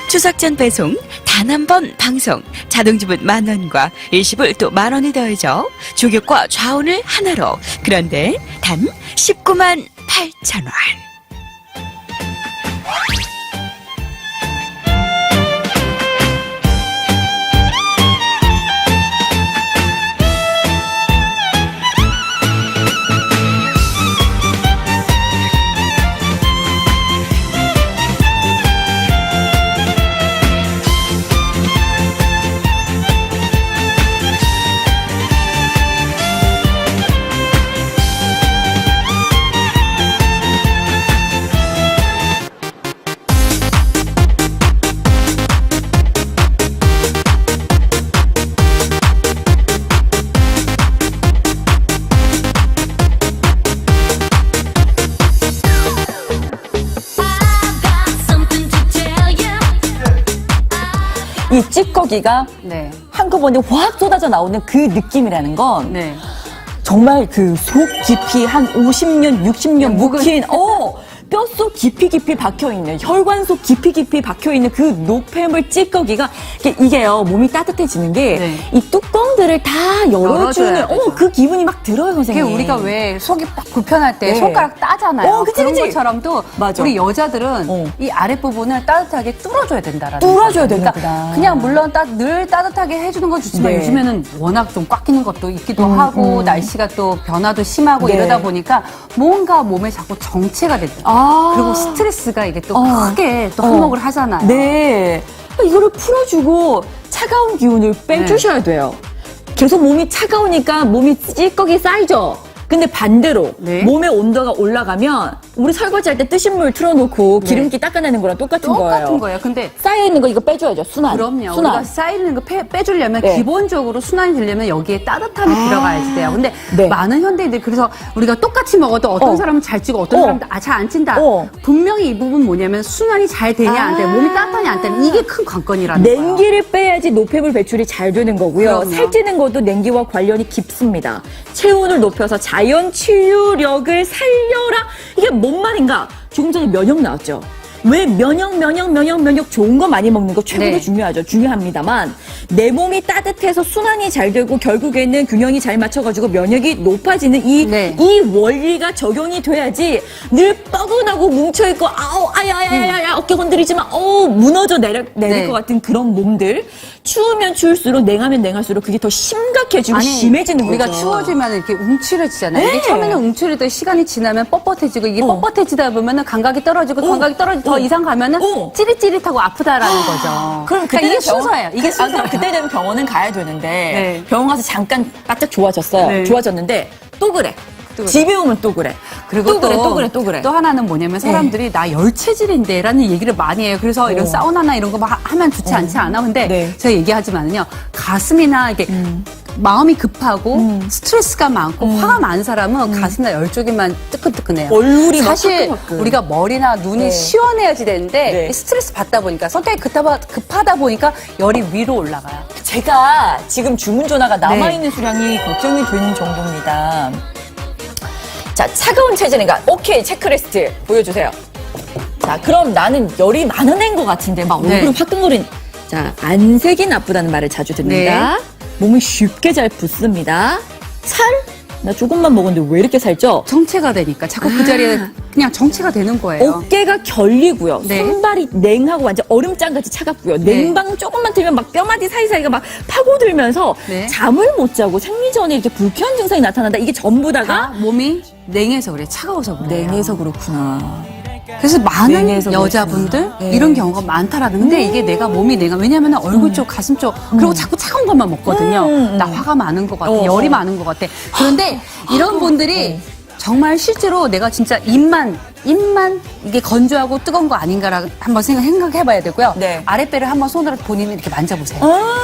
추석 전 배송 단 한 번 방송 자동주문 10,000원과 일시불 또 10,000원이 더해져 조격과 좌운을 하나로 그런데 단 198,000원. 이 찌꺼기가 네. 한꺼번에 확 쏟아져 나오는 그 느낌이라는 건 네. 정말 그 속 깊이 한 50년, 60년 묵힌, 뼛속 깊이 박혀있는, 혈관 속 깊이 박혀있는 그 노폐물 찌꺼기가, 이게요, 몸이 따뜻해지는 게, 네. 이 뚜껑들을 다 열어주는, 열어줘야 되죠. 그 기분이 막 들어요, 그게 선생님. 우리가 왜 속이 딱 불편할 때 네. 손가락 따잖아요. 그치, 그런 그치. 것처럼도 맞아. 우리 여자들은 어. 이 아랫부분을 따뜻하게 뚫어줘야 된다라는 뚫어줘야 거죠. 그러니까 되는구나. 그냥 물론 늘 따뜻하게 해주는 건 좋지만 네. 요즘에는 워낙 좀 꽉 끼는 것도 있기도 하고 날씨가 또 변화도 심하고 네. 이러다 보니까 뭔가 몸에 자꾸 정체가 된다. 그리고 스트레스가 이게 또 크게 또 한몫을 하잖아요. 네. 이거를 풀어주고 차가운 기운을 빼주셔야 돼요. 계속 몸이 차가우니까 몸이 찌꺼기 쌓이죠. 근데 반대로 네. 몸의 온도가 올라가면 우리 설거지할 때 뜨신 물 틀어놓고 기름기 닦아내는 거랑 똑같은 똑같은 거예요. 근데 쌓여있는 거 이거 빼줘야죠. 순환. 그럼요. 순환. 우리가 쌓이는 거 빼주려면 네. 기본적으로 순환이 되려면 여기에 따뜻함이 들어가야지 돼요. 근데 네. 많은 현대인들이 그래서 우리가 똑같이 먹어도 어떤 사람은 잘 찌고 어떤 사람은 잘 안 찐다. 분명히 이 부분 뭐냐면 순환이 잘 되냐 안 되냐, 몸이 따뜻하냐 안 되냐 이게 큰 관건이라는 거예요. 냉기를 빼야지 노폐물 배출이 잘 되는 거고요. 그럼요. 살찌는 것도 냉기와 관련이 깊습니다. 체온을 높여서 자연 치유력을 살려라. 이게 뭔 말인가? 조금 전에 면역 나왔죠. 왜 면역 좋은 거 많이 먹는 거 최고로 네. 중요하죠. 중요합니다만 내 몸이 따뜻해서 순환이 잘 되고 결국에는 균형이 잘 맞춰가지고 면역이 높아지는 이 네. 원리가 적용이 돼야지 늘 뻐근하고 뭉쳐있고 아우 아야야야야 어깨 건드리지 마 무너져 내릴 네. 것 같은 그런 몸들 추우면 추울수록 냉하면 냉할수록 그게 더 심각해지고 아니, 심해지는 우리가 거죠. 추워지면 이렇게 움츠러지잖아요. 네. 이게 처음에는 움츠리던 시간이 지나면 뻣뻣해지고 이게 뻣뻣해지다 보면은 감각이 떨어지고 감각이 떨어지고 더 이상 가면은 찌릿찌릿하고 아프다라는 거죠. 그럼 그러니까 이게 순서예요. 이게 순서예요. 그때 되면 병원은 가야 되는데 네. 병원 가서 잠깐 바짝 좋아졌어요. 네. 좋아졌는데 또 그래. 그래. 집에 오면 또 그래. 그리고 또 그래. 또 하나는 뭐냐면 사람들이 나 열체질인데라는 얘기를 많이 해요. 그래서 이런 사우나나 이런 거 막 하면 좋지 않지 않아? 근데 네. 제가 얘기하지만은요. 가슴이나 이게 마음이 급하고 스트레스가 많고 화가 많은 사람은 가슴이나 열 쪽이만 뜨끈뜨끈해요. 얼굴이 막 사실 화끈화끈. 우리가 머리나 눈이 네. 시원해야지 되는데 네. 스트레스 받다 보니까 성격이 급하다 보니까 열이 위로 올라가요. 제가 지금 주문 전화가 남아있는 수량이 걱정이 되는 정도입니다. 자, 차가운 체질인가? 오케이, 체크리스트 보여주세요. 자, 그럼 나는 열이 많은 애인 것 같은데 막 네. 얼굴이 화끈거린. 자, 안색이 나쁘다는 말을 자주 듣는다. 몸이 쉽게 잘 붓습니다. 살? 나 조금만 먹었는데 왜 이렇게 살쪄? 정체가 되니까 자꾸 그 자리에 그냥 정체가 되는 거예요. 어깨가 결리고요. 네. 손발이 냉하고 완전 얼음장같이 차갑고요. 네. 냉방 조금만 들면 막 뼈마디 사이사이가 막 파고들면서 네. 잠을 못 자고 생리전에 이렇게 불쾌한 증상이 나타난다. 이게 전부 다가 다 몸이 냉해서 그래, 차가워서 그래. 냉해서 그렇구나. 그래서 많은 냉해서 여자분들 그렇구나. 네. 이런 경우가 많다라는. 근데 이게 내가 몸이 냉하. 왜냐면 얼굴 쪽, 가슴 쪽, 그리고 자꾸 차가운 것만 먹거든요. 나 화가 많은 것 같아, 열이 많은 것 같아. 그런데 이런 분들이 정말 실제로 내가 진짜 입만 이게 건조하고 뜨거운 거 아닌가라 한번 생각해봐야 되고요. 네. 아랫배를 한번 손으로 본인이 이렇게 만져보세요.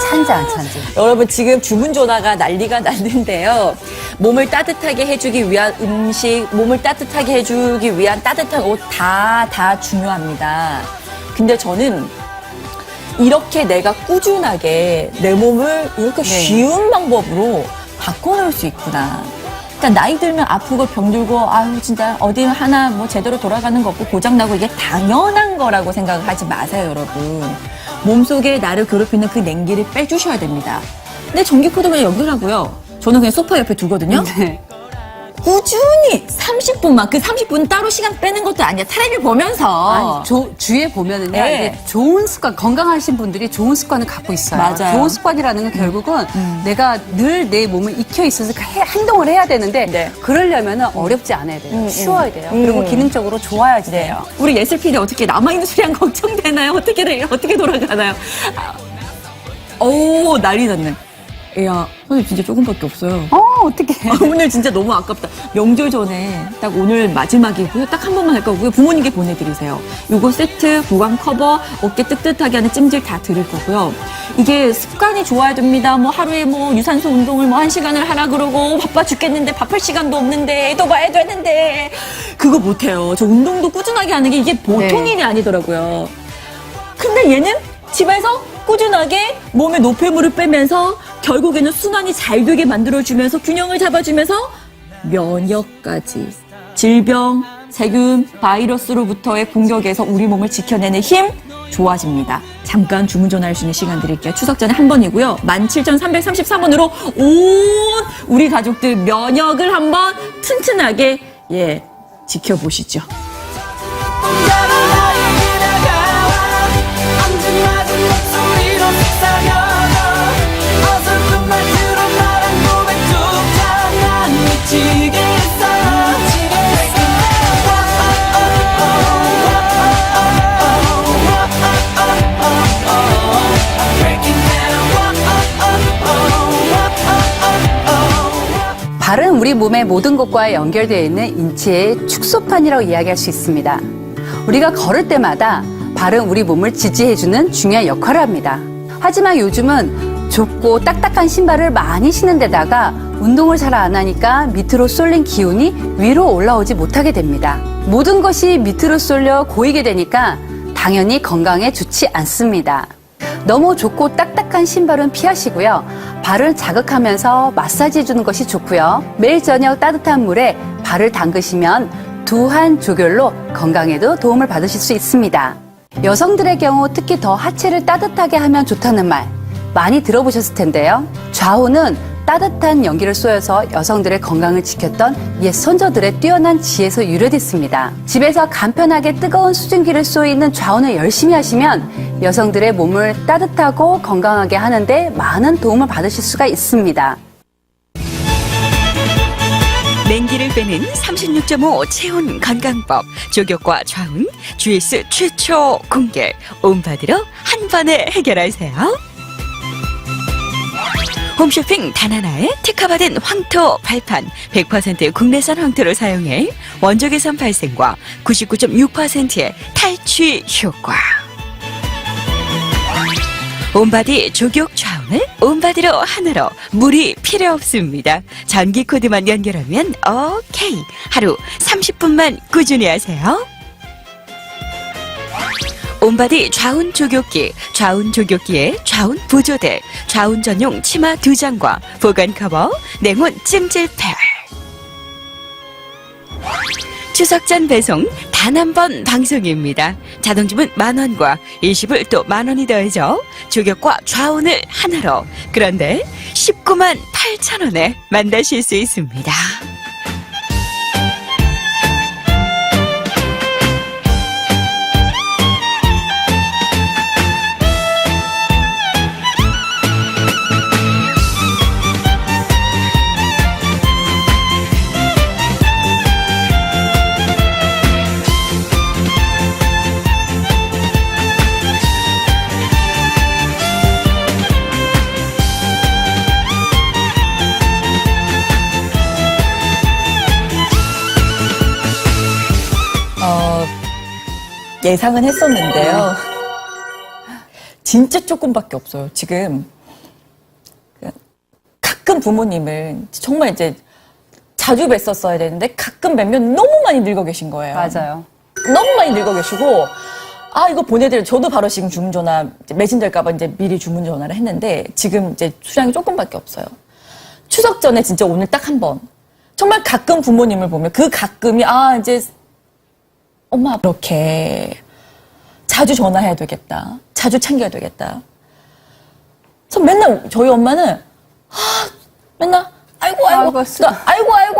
찬지 안 찬지. 여러분 지금 주문 전화가 난리가 났는데요. 몸을 따뜻하게 해주기 위한 음식, 몸을 따뜻하게 해주기 위한 따뜻한 옷 다 중요합니다. 근데 저는 이렇게 내가 꾸준하게 내 몸을 이렇게 쉬운 방법으로 바꿔놓을 수 있구나. 그러니까 나이 들면 아프고 병들고 아유 진짜 어디 하나 뭐 제대로 돌아가는 거 없고 고장나고 이게 당연한 거라고 생각을 하지 마세요, 여러분. 몸속에 나를 괴롭히는 그 냉기를 빼주셔야 됩니다. 근데 전기 코드 그냥 연결하고요. 저는 그냥 소파 옆에 두거든요. 네. 꾸준히 30분만, 그 30분 따로 시간 빼는 것도 아니야. 텔레비 보면서. 아니, 주위에 보면은요, 네. 이게 좋은 습관, 건강하신 분들이 좋은 습관을 갖고 있어요. 맞아요. 좋은 습관이라는 건 결국은 내가 늘 내 몸을 익혀 있어서 행동을 해야 되는데, 네. 그러려면은 어렵지 않아야 돼요. 쉬워야 돼요. 그리고 기능적으로 좋아야지 돼요. 우리 예슬 PD 어떻게 남아있는 수량 걱정되나요? 어떻게 돌아가나요? 오, 난리 났네. 야, 오늘 진짜 조금밖에 없어요. 어떡해. 오늘 진짜 너무 아깝다. 명절 전에 딱 오늘 마지막이고요. 딱 한 번만 할 거고요. 부모님께 보내드리세요. 요거 세트, 구강 커버, 어깨 뜨뜻하게 하는 찜질 다 드릴 거고요. 이게 습관이 좋아야 됩니다. 뭐 하루에 뭐 유산소 운동을 뭐 1시간을 하라 그러고 바빠 죽겠는데 밥할 시간도 없는데 또 봐야 되는데 그거 못해요. 저 운동도 꾸준하게 하는 게 이게 보통 네. 일이 아니더라고요. 근데 얘는 집에서 꾸준하게 몸에 노폐물을 빼면서 결국에는 순환이 잘 되게 만들어주면서 균형을 잡아주면서 면역까지 질병, 세균, 바이러스로부터의 공격에서 우리 몸을 지켜내는 힘 좋아집니다. 잠깐 주문 전화할 수 있는 시간 드릴게요. 추석 전에 한 번이고요. 17,333원으로 온 우리 가족들 면역을 한번 튼튼하게 지켜보시죠. 우리 몸의 모든 곳과 연결되어 있는 인체의 축소판이라고 이야기할 수 있습니다. 우리가 걸을 때마다 발은 우리 몸을 지지해주는 중요한 역할을 합니다. 하지만 요즘은 좁고 딱딱한 신발을 많이 신는 데다가 운동을 잘 안 하니까 밑으로 쏠린 기운이 위로 올라오지 못하게 됩니다. 모든 것이 밑으로 쏠려 고이게 되니까 당연히 건강에 좋지 않습니다. 너무 좁고 딱딱한 신발은 피하시고요. 발을 자극하면서 마사지 해주는 것이 좋고요. 매일 저녁 따뜻한 물에 발을 담그시면 두한 조결로 건강에도 도움을 받으실 수 있습니다. 여성들의 경우 특히 더 하체를 따뜻하게 하면 좋다는 말 많이 들어보셨을 텐데요. 좌우는 따뜻한 연기를 쏘여서 여성들의 건강을 지켰던 옛 선조들의 뛰어난 지혜에서 유래됐습니다. 집에서 간편하게 뜨거운 수증기를 쏘이는 좌우는 열심히 하시면 여성들의 몸을 따뜻하고 건강하게 하는데 많은 도움을 받으실 수가 있습니다. 냉기를 빼는 36.5 체온 건강법 조격과 좌운 GS 최초 공개 온바디로 한 번에 해결하세요. 홈쇼핑 단 하나에 특허받은 황토 발판 100% 국내산 황토를 사용해 원적외선 발생과 99.6%의 탈취 효과. 온바디 조격 좌운을 온바디로 하나로 물이 필요 없습니다. 전기 코드만 연결하면 오케이. 하루 30분만 꾸준히 하세요. 온바디 좌운 조격기, 좌운 조격기에 좌운 보조대, 좌운 전용 치마 2장과 보관 커버, 냉온 찜질팩. 추석 전 배송 단 한 번 방송입니다. 자동주문 10,000원과 일시불 또 10,000원이 더해져 조격과 좌운을 하나로 그런데 198,000원에 만나실 수 있습니다. 예상은 했었는데요. 진짜 조금밖에 없어요. 지금 가끔 부모님을 정말 이제 자주 뵀었어야 되는데 가끔 뵈면 너무 많이 늙어 계신 거예요. 맞아요. 너무 많이 늙어 계시고 이거 보내드려. 저도 바로 지금 주문 전화 매진될까봐 이제 미리 주문 전화를 했는데 지금 이제 수량이 조금밖에 없어요. 추석 전에 진짜 오늘 딱 한 번. 정말 가끔 부모님을 보면 그 가끔이 이제 엄마 그렇게 자주 전화해야 되겠다. 자주 챙겨야 되겠다. 그래서 맨날 저희 엄마는 맨날 아이고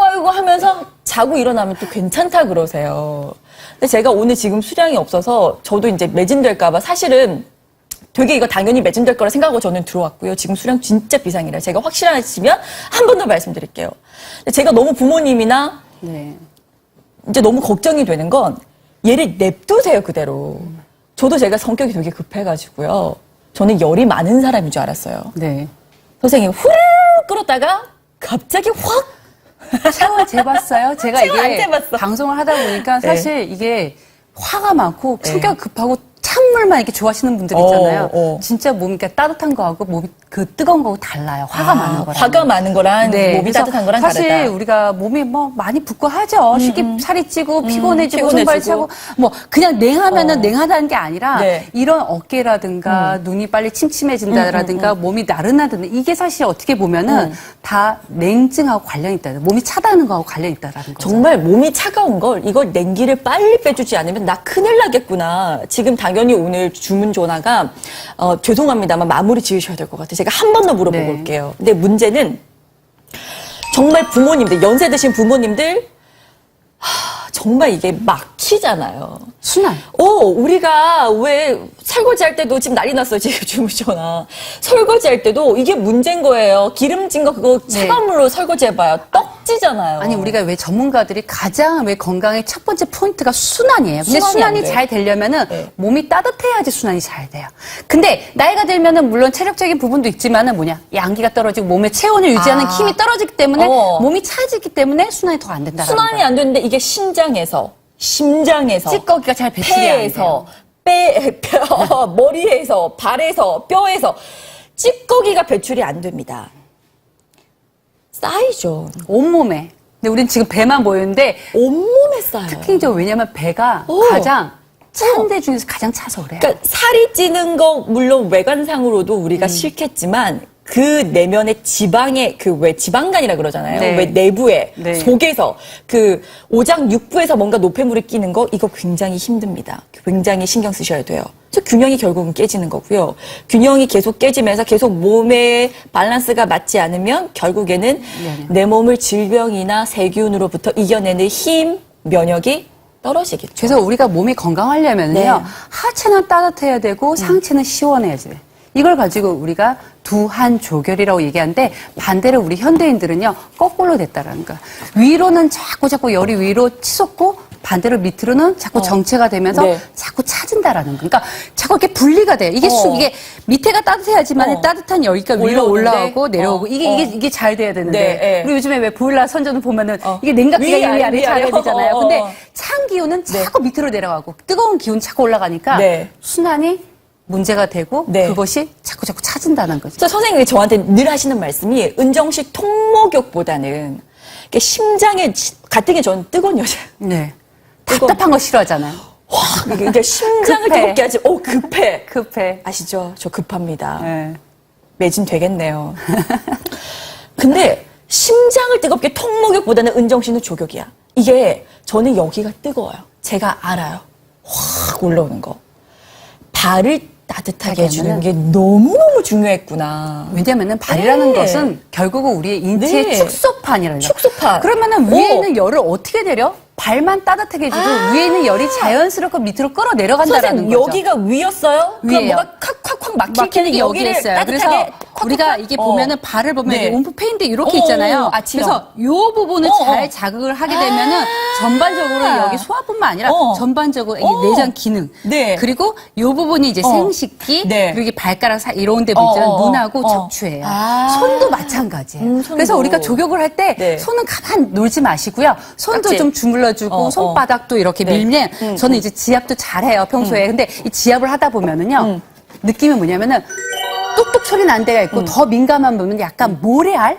아이고 하면서 자고 일어나면 또 괜찮다 그러세요. 근데 제가 오늘 지금 수량이 없어서 저도 이제 매진될까봐 사실은 되게 이거 당연히 매진될 거라 생각하고 저는 들어왔고요. 지금 수량 진짜 비상이라 제가 확실하시면 한 번 더 말씀드릴게요. 근데 제가 너무 부모님이나 네. 이제 너무 걱정이 되는 건 얘를 냅두세요 그대로. 저도 제가 성격이 되게 급해가지고요. 저는 열이 많은 사람인 줄 알았어요. 네. 선생님 후루룩 끌었다가 갑자기 확 체온을 재봤어요. 제가 체온 안 이게 재봤어. 방송을 하다 보니까 네. 사실 이게 화가 많고 네. 성격 급하고 찬물만 이렇게 좋아하시는 분들 있잖아요. 어. 진짜 몸이 따뜻한 거하고 몸이 그 뜨거운 거하고 달라요. 화가 많은 거랑. 화가 많은 거랑 몸이 그래서 따뜻한 거랑 사실 다르다. 우리가 몸이 뭐 많이 붓고 하죠. 쉽게 살이 찌고 피곤해지고 피곤해지고. 손발이 차고 뭐 그냥 냉하면은 냉하다는 게 아니라 네. 이런 어깨라든가 눈이 빨리 침침해진다라든가 몸이 나른하든가 이게 사실 어떻게 보면은 다 냉증하고 관련이 있다. 몸이 차다는 거하고 관련이 있다라는 거죠. 정말 몸이 차가운 걸 이걸 냉기를 빨리 빼주지 않으면 나 큰일 나겠구나. 지금 당연히 오늘 주문 전화가 죄송합니다만 마무리 지으셔야 될 것 같아요. 제가 한 번 더 물어보고 네. 올게요. 근데 문제는 정말 부모님들 연세 드신 부모님들 정말 이게 막히 배치잖아요. 순환. 우리가 왜 설거지 할 때도 지금 난리 났어요. 지금 주무셔나. 설거지 할 때도 이게 문제인 거예요. 기름진 거 그거 차가운 물로 설거지 해봐요. 떡지잖아요. 아니 우리가 왜 전문가들이 가장 왜 건강의 첫 번째 포인트가 순환이에요. 근데 순환이 순환이 안 돼. 잘 되려면은 네. 몸이 따뜻해야지 순환이 잘 돼요. 근데 나이가 들면은 물론 체력적인 부분도 있지만은 양기가 떨어지고 몸의 체온을 유지하는 힘이 떨어지기 때문에 몸이 차지기 때문에 순환이 더 안 된다라는 순환이 거예요. 안 되는데 이게 심장에서 찌꺼기가 잘 배출이 안 폐에서 돼요. 머리에서 발에서 뼈에서 찌꺼기가 배출이 안 됩니다. 쌓이죠. 온몸에. 근데 우린 지금 배만 보이는데 온몸에 쌓여요. 특징적으로 왜냐면 배가 가장 찬 데 중에서 가장 차서 그래요. 그러니까 살이 찌는 거 물론 외관상으로도 우리가 싫겠지만 그 내면의 지방의 그 왜 지방간이라 그러잖아요. 네. 왜 내부에 네. 속에서 그 오장육부에서 뭔가 노폐물이 끼는 거 이거 굉장히 힘듭니다. 굉장히 신경 쓰셔야 돼요. 저 균형이 결국은 깨지는 거고요. 균형이 계속 깨지면서 계속 몸의 밸런스가 맞지 않으면 결국에는 내 몸을 질병이나 세균으로부터 이겨내는 힘, 면역이 떨어지겠죠. 그래서 우리가 몸이 건강하려면요 네. 하체는 따뜻해야 되고 상체는 시원해야지 돼. 이걸 가지고 우리가 두한조결이라고 얘기하는데 반대로 우리 현대인들은요 거꾸로 됐다라는 거야. 위로는 자꾸 열이 위로 치솟고 반대로 밑으로는 자꾸 정체가 되면서 네. 자꾸 차진다라는 거. 그러니까 자꾸 이렇게 분리가 돼. 이게 이게 밑에가 따뜻해야지만 따뜻한 열기가 위로 올라오는데, 올라오고 내려오고 이게 잘 돼야 되는데 네, 네. 우리 요즘에 왜 보일러 선전을 보면은 이게 냉각기가 위 아래 잘 해야 되잖아요. 근데 찬 기운은 자꾸 밑으로 내려가고 뜨거운 기운 자꾸 올라가니까 네. 순환이 문제가 되고 네. 그것이 자꾸 차진다는 거죠. 저 선생님이 저한테 늘 하시는 말씀이 은정씨 통목욕보다는 이게 심장에 가뜩이 저는 뜨거운 여자예요. 네. 답답한 거 싫어하잖아요. 와, 이게 심장을 급해. 뜨겁게 하지. 급해. 급해. 아시죠? 저 급합니다. 네. 매진 되겠네요. 근데 심장을 뜨겁게 통목욕보다는 은정 씨는 조격이야. 이게 저는 여기가 뜨거워요. 제가 알아요. 확 올라오는 거. 발을 따뜻하게 해주는 게 너무너무 중요했구나. 왜냐면은 발이라는 네. 것은 결국은 우리의 인체의 네. 축소판이라는 축소판. 그러면은 위에 있는 열을 어떻게 내려? 발만 따뜻하게 해주고 위에 있는 열이 자연스럽게 밑으로 끌어내려간다라는 선생님, 거죠. 여기가 위였어요? 그럼 위예요. 뭐가 콱콱콱 막히는 막히는 게 여기 여기를 있어요. 그래서 따뜻하게 우리가 이게 보면은 발을 보면 네. 온프페인데 이렇게 있잖아요. 아치형. 그래서 요 부분을 잘 자극을 하게 되면은 전반적으로 여기 소화뿐만 아니라 전반적으로 이게 내장 기능 네. 그리고 요 부분이 이제 생식기 네. 그리고 이게 발가락 이런 데 있잖아요. 눈하고 척추예요. 손도 마찬가지예요. 손도. 그래서 우리가 조격을 할 때 네. 손은 가만 놀지 마시고요. 손도 깍지. 좀 주물러주고 손바닥도 이렇게 네. 밀면 저는 이제 지압도 잘해요 평소에. 근데 이 지압을 하다 보면은요. 느낌이 뭐냐면은 뚝뚝 소리 난 데가 있고 더 민감한 부분은 약간 모래알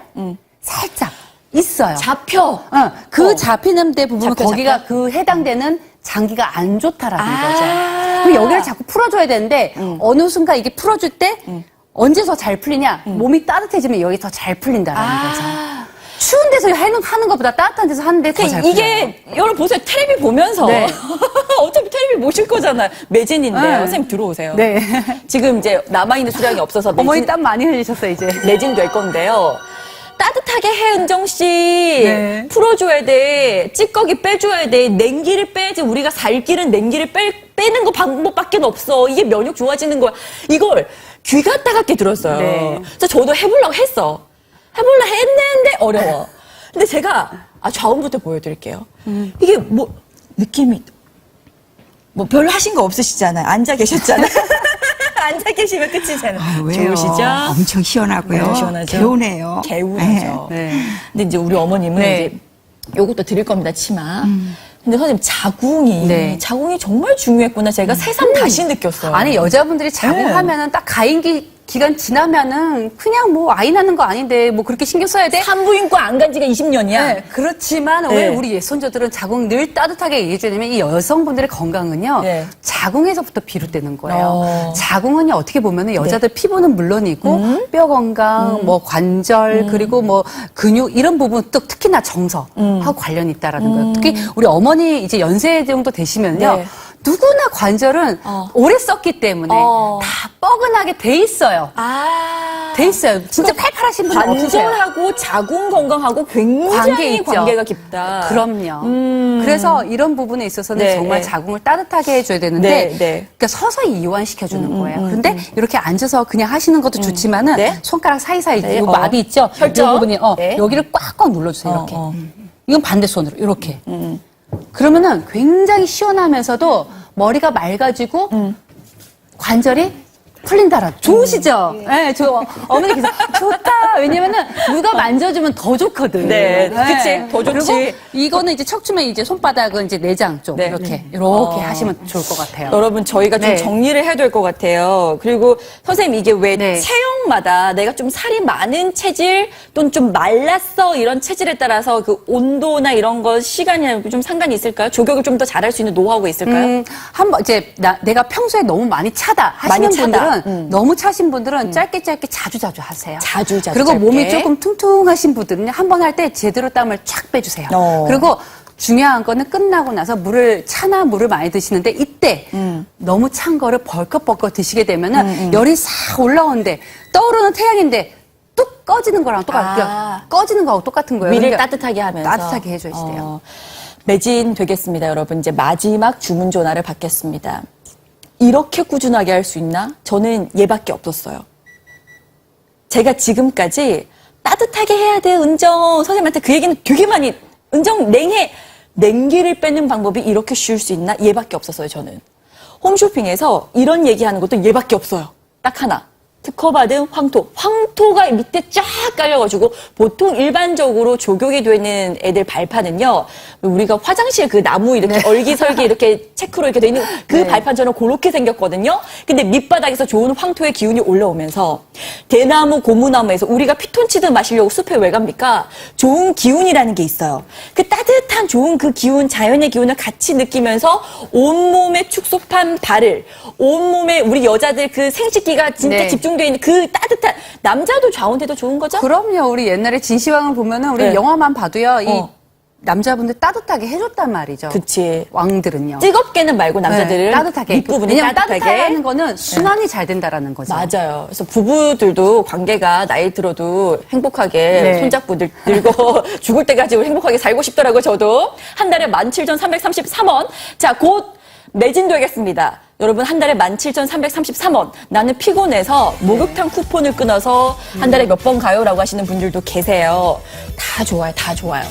살짝 있어요. 잡혀. 그 잡히는 데 부분은 잡혀, 거기가 잡혀. 그 해당되는 장기가 안 좋다라는 아. 거죠. 그럼 여기를 자꾸 풀어줘야 되는데 어느 순간 이게 풀어줄 때 언제 더 잘 풀리냐? 몸이 따뜻해지면 여기 더 잘 풀린다라는 거죠. 추운 데서 하는 것보다 따뜻한 데서 하는데 더 잘 풀려요. 이게 여러분 보세요. 텔레비 보면서 네. 어차피 텔레비 모실 거잖아요. 매진인데요. 네. 선생님 들어오세요. 네. 지금 이제 남아있는 수량이 없어서 어머니 매진, 땀 많이 흘리셨어요 이제. 매진 될 건데요. 따뜻하게 해, 은정 씨. 네. 풀어줘야 돼. 찌꺼기 빼줘야 돼. 냉기를 빼야지. 우리가 살길은 냉기를 빼는 거 방법밖에 없어. 이게 면역 좋아지는 거야. 이걸 귀가 따갑게 들었어요. 네. 그래서 저도 해보려고 했어. 해보려고 했는데 어려워. 근데 제가 좌우부터 보여드릴게요. 이게 뭐 느낌이 뭐 별로 하신 거 없으시잖아요. 앉아 계셨잖아요. 앉아 계시면 끝이잖아요. 왜요? 좋으시죠? 엄청 시원하고요. 네, 시원하죠? 개운해요. 개운하죠. 네. 근데 이제 우리 어머님은 네. 이제 요것도 드릴 겁니다, 치마. 근데 선생님, 자궁이, 네. 자궁이 정말 중요했구나. 제가 새삼 다시 느꼈어요. 아니 여자분들이 자궁하면은 딱 가임기 기간 지나면은 그냥 뭐 아이 낳는 거 아닌데 뭐 그렇게 신경 써야 돼? 산부인과 안 간 지가 20년이야. 네, 그렇지만 네. 왜 우리 예손자들은 자궁 늘 따뜻하게 얘기해주냐면 이 여성분들의 건강은요 네. 자궁에서부터 비롯되는 거예요. 어. 자궁은요 어떻게 보면은 여자들 피부는 물론이고 뼈 건강, 뭐 관절 그리고 뭐 근육 이런 부분 또 특히나 정서하고 관련이 있다라는 거예요. 특히 우리 어머니 이제 연세 정도 되시면요. 네. 누구나 관절은 오래 썼기 때문에 어. 다 뻐근하게 돼 있어요. 아. 돼 있어요. 진짜 팔팔하신 분들 없으세요? 관절하고 자궁 건강하고 관계 굉장히 있죠. 관계가 깊다. 그럼요. 그래서 이런 부분에 있어서는 네, 정말 네. 자궁을 따뜻하게 해줘야 되는데, 네, 네. 그러니까 서서히 이완시켜주는 거예요. 그런데 이렇게 앉아서 그냥 하시는 것도 좋지만은 네. 손가락 사이사이 네, 요 마비 있죠? 혈전. 이 부분이 네. 여기를 꽉꽉 눌러주세요. 이렇게. 어. 이건 반대 손으로 이렇게. 그러면은 굉장히 시원하면서도 머리가 맑아지고 관절이 풀린다라. 좋으시죠? 네, 어머니 계속 좋다. 왜냐면은 누가 만져주면 더 좋거든. 네, 그치. 더 좋지. 그리고 이거는 이제 척추면 이제 손바닥은 이제 내장 쪽 네. 이렇게 하시면 좋을 것 같아요. 여러분 저희가 좀 네. 정리를 해야 될 것 같아요. 그리고 선생님 이게 왜 네. 체형마다 내가 좀 살이 많은 체질 또는 좀 말랐어 이런 체질에 따라서 그 온도나 이런 거 시간이나 좀 상관이 있을까요? 조격을 좀 더 잘할 수 있는 노하우가 있을까요? 한번 이제 내가 평소에 너무 많이 차다 하시는 많이 차다. 분들은 너무 차신 분들은 짧게 자주 하세요. 자주 그리고 짧게. 몸이 조금 퉁퉁하신 분들은 한 번 할 때 제대로 땀을 쫙 빼주세요. 그리고 중요한 거는 끝나고 나서 차나 물을 많이 드시는데 이때 너무 찬 거를 벌컥벌컥 드시게 되면은 열이 싹 올라오는데 떠오르는 태양인데 뚝 꺼지는 거랑 꺼지는 거하고 똑같은 거예요. 위를 그러니까 따뜻하게 하면서 따뜻하게 해줘야 돼요. 매진 되겠습니다, 여러분. 이제 마지막 주문 전화를 받겠습니다. 이렇게 꾸준하게 할 수 있나? 저는 얘밖에 없었어요. 제가 지금까지 따뜻하게 해야 돼, 은정. 선생님한테 그 얘기는 되게 많이, 은정, 냉해. 냉기를 빼는 방법이 이렇게 쉬울 수 있나? 얘밖에 없었어요, 저는. 홈쇼핑에서 이런 얘기하는 것도 얘밖에 없어요. 딱 하나. 특허받은 황토. 황토가 밑에 쫙 깔려가지고 보통 일반적으로 조격이 되는 애들 발판은요. 우리가 화장실 그 나무 이렇게 얼기설기 이렇게 체크로 이렇게 돼 있는 그 발판처럼 그렇게 생겼거든요. 근데 밑바닥에서 좋은 황토의 기운이 올라오면서 대나무, 고무나무에서 우리가 피톤치드 마시려고 숲에 왜 갑니까? 좋은 기운이라는 게 있어요. 그 따뜻한 좋은 그 기운, 자연의 기운을 같이 느끼면서 온몸에 축소판 발을, 온몸에 우리 여자들 그 생식기가 진짜 네. 집중되어 있는 그 따뜻한, 남자도 좌운대도 좋은 거죠? 그럼요. 우리 옛날에 진시황을 보면은 우리 네. 영화만 봐도요. 이 어. 남자분들 따뜻하게 해줬단 말이죠. 그치. 왕들은요. 뜨겁게는 말고 남자들을 네, 따뜻하게. 밑부분이 왜냐면 따뜻하게. 따뜻하다는 거는 순환이 잘 된다라는 거죠. 맞아요. 그래서 부부들도 관계가 나이 들어도 행복하게 네. 손잡고 늙고 죽을 때까지 행복하게 살고 싶더라고요, 저도. 한 달에 17,333원. 자, 곧 매진되겠습니다. 여러분, 한 달에 17,333원. 나는 피곤해서 목욕탕 쿠폰을 끊어서 한 달에 몇 번 가요라고 하시는 분들도 계세요. 다 좋아요, 다 좋아요.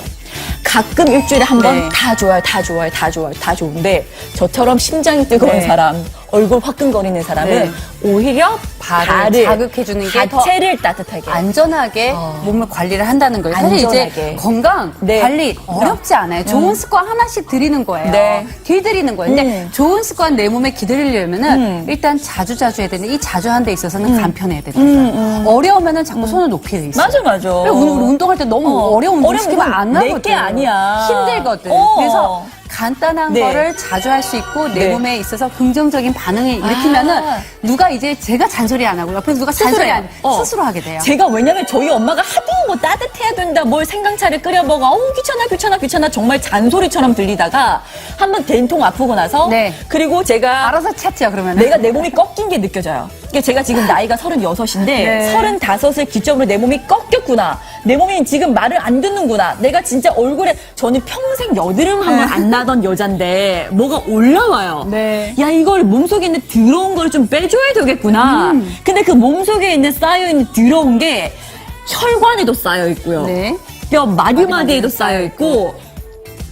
가끔 일주일에 한 번 네. 다 좋아요, 다 좋아요, 다 좋아요, 다 좋은데 저처럼 심장이 뜨거운 네. 사람, 얼굴 화끈거리는 사람은 네. 오히려 발을 자극해주는 게 더 자체를 따뜻하게. 안전하게 몸을 관리를 한다는 거예요. 사실 이제 안전하게. 건강 네. 관리 어렵지 않아요. 좋은 습관 하나씩 들이는 거예요. 네. 길들이는 거예요. 근데 좋은 습관 내 몸에 기들이려면은 일단 자주 해야 되는데 이 자주 하는 데 있어서는 간편해야 되는 거예요. 어려우면은 자꾸 손을 높이 돼 있어요. 맞아. 우리 운동할 때 너무 어려운 운동 시키면 안 나거든. 내게 아니야. 힘들거든. 그래서 간단한 네. 거를 자주 할 수 있고 내 네. 몸에 있어서 긍정적인 반응을 일으키면은 누가 이제 제가 잔소리 안 하고 옆에서 누가 잔소리 안 스스로 하게 돼요. 제가 왜냐면 저희 엄마가 하도 뭐 따뜻해야 된다, 뭘 생강차를 끓여 먹어, 귀찮아 정말 잔소리처럼 들리다가 한번 된통 아프고 나서 네. 그리고 제가 알아서 찾죠, 그러면. 내가 내 몸이 꺾인 게 느껴져요. 그러니까 제가 지금 나이가 36인데 네. 35을 기점으로 내 몸이 꺾였구나. 내 몸이 지금 말을 안 듣는구나. 내가 진짜 얼굴에 저는 평생 여드름 한 번 안 나던 여잔데 뭐가 올라와요. 네. 야, 이걸 몸속에 있는 더러운 걸 좀 빼줘야 되겠구나. 근데 그 몸속에 있는 쌓여있는 더러운 게 혈관에도 쌓여 있고요. 네. 뼈 마디마디에도 쌓여 있고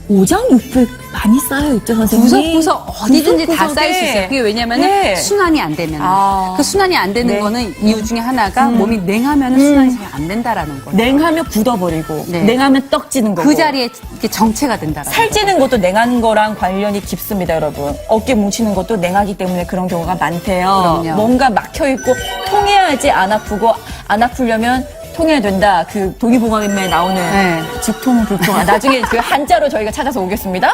오장육부에 많이 쌓여 있죠, 선생님. 구석구석 어디든지 다 구석구석에. 쌓일 수 있어요. 그게 왜냐면은 네. 순환이 안 되면. 아. 그 순환이 안 되는 네. 거는 이유 중에 하나가 몸이 냉하면은 순환이 잘 안 된다라는 거예요. 냉하면 굳어버리고 네. 냉하면 떡지는 거고 그 자리에 이렇게 정체가 된다라는 거예요. 살찌는 것도 냉한 거랑 관련이 깊습니다, 여러분. 어깨 뭉치는 것도 냉하기 때문에 그런 경우가 많대요. 그럼요. 뭔가 막혀있고 통해야지 안 아프고 안 아프려면 통해야 된다. 그 동의보감에 나오는 네. 직통불통. 나중에 그 한자로 저희가 찾아서 오겠습니다.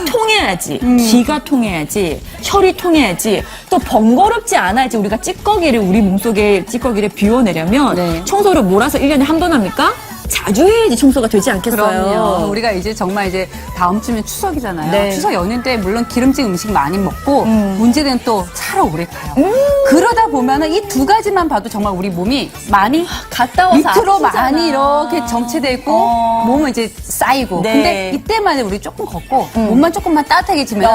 통해야지. 기가 통해야지. 혈이 통해야지. 또 번거롭지 않아야지. 우리가 우리 몸속에 찌꺼기를 비워내려면 네. 청소를 몰아서 1년에 한 번 합니까? 자주 해야지 청소가 되지 않겠어요? 그럼요. 우리가 이제 정말 이제 다음 주면 추석이잖아요. 네. 추석 연휴인데 물론 기름진 음식 많이 먹고 문제는 또 차로 오래 가요. 그러다 보면은 이 두 가지만 봐도 정말 우리 몸이 많이 갔다 와서 밑으로 아프잖아. 많이 이렇게 정체돼 있고 몸은 이제 쌓이고. 네. 근데 이때만 우리 조금 걷고 몸만 조금만 따뜻해지면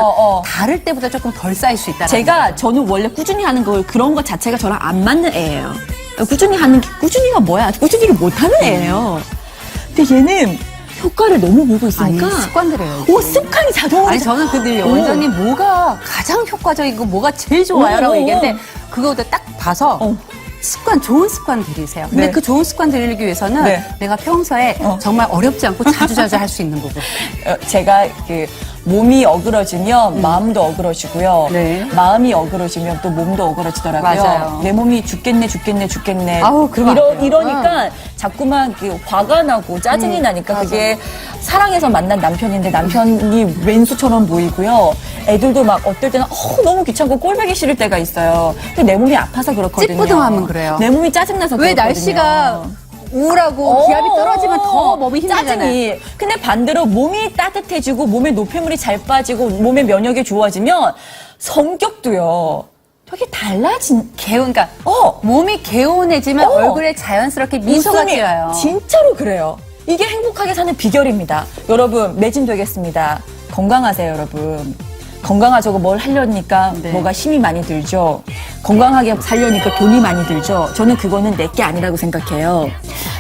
다를 때보다 조금 덜 쌓일 수 있다. 저는 원래 꾸준히 하는 걸 그런 것 자체가 저랑 안 맞는 애예요. 꾸준히가 뭐야? 꾸준히를 못하는 애예요. 근데 얘는 효과를 너무 보고 있으니까. 아니, 습관들이에요. 오, 습관이 자동으로. 아니 저는 근데 원장님 뭐가 가장 효과적이고 뭐가 제일 좋아요라고 얘기했는데 그거도 딱 봐서 좋은 습관 들이세요. 근데 네. 그 좋은 습관 들이기 위해서는 네. 내가 평소에 정말 어렵지 않고 자주자주 할 수 있는 부분. 제가 몸이 어그러지면 마음도 어그러지고요. 네. 마음이 어그러지면 또 몸도 어그러지더라고요. 맞아요. 내 몸이 죽겠네. 아우, 그러면 안 돼요. 이러니까 자꾸만 화가 나고 짜증이 나니까 그게 사랑해서 만난 남편인데 남편이 왼수처럼 보이고요. 애들도 막 어떨 때는 너무 귀찮고 꼴보기 싫을 때가 있어요. 근데 내 몸이 아파서 그렇거든요. 찌뿌둥하면 그래요. 내 몸이 짜증나서 왜 그렇거든요. 날씨가 우울하고 기압이 떨어지면 더 몸이 힘들잖아요. 짜증이. 근데 반대로 몸이 따뜻해지고 몸에 노폐물이 잘 빠지고 몸의 면역이 좋아지면 성격도요. 되게 그러니까 몸이 개운해지면 얼굴에 자연스럽게 미소가 웃음이 띄어요. 진짜로 그래요. 이게 행복하게 사는 비결입니다. 여러분 매진되겠습니다. 건강하세요, 여러분. 건강하자고 뭘 하려니까 네. 뭐가 힘이 많이 들죠. 건강하게 살려니까 돈이 많이 들죠. 저는 그거는 내게 아니라고 생각해요.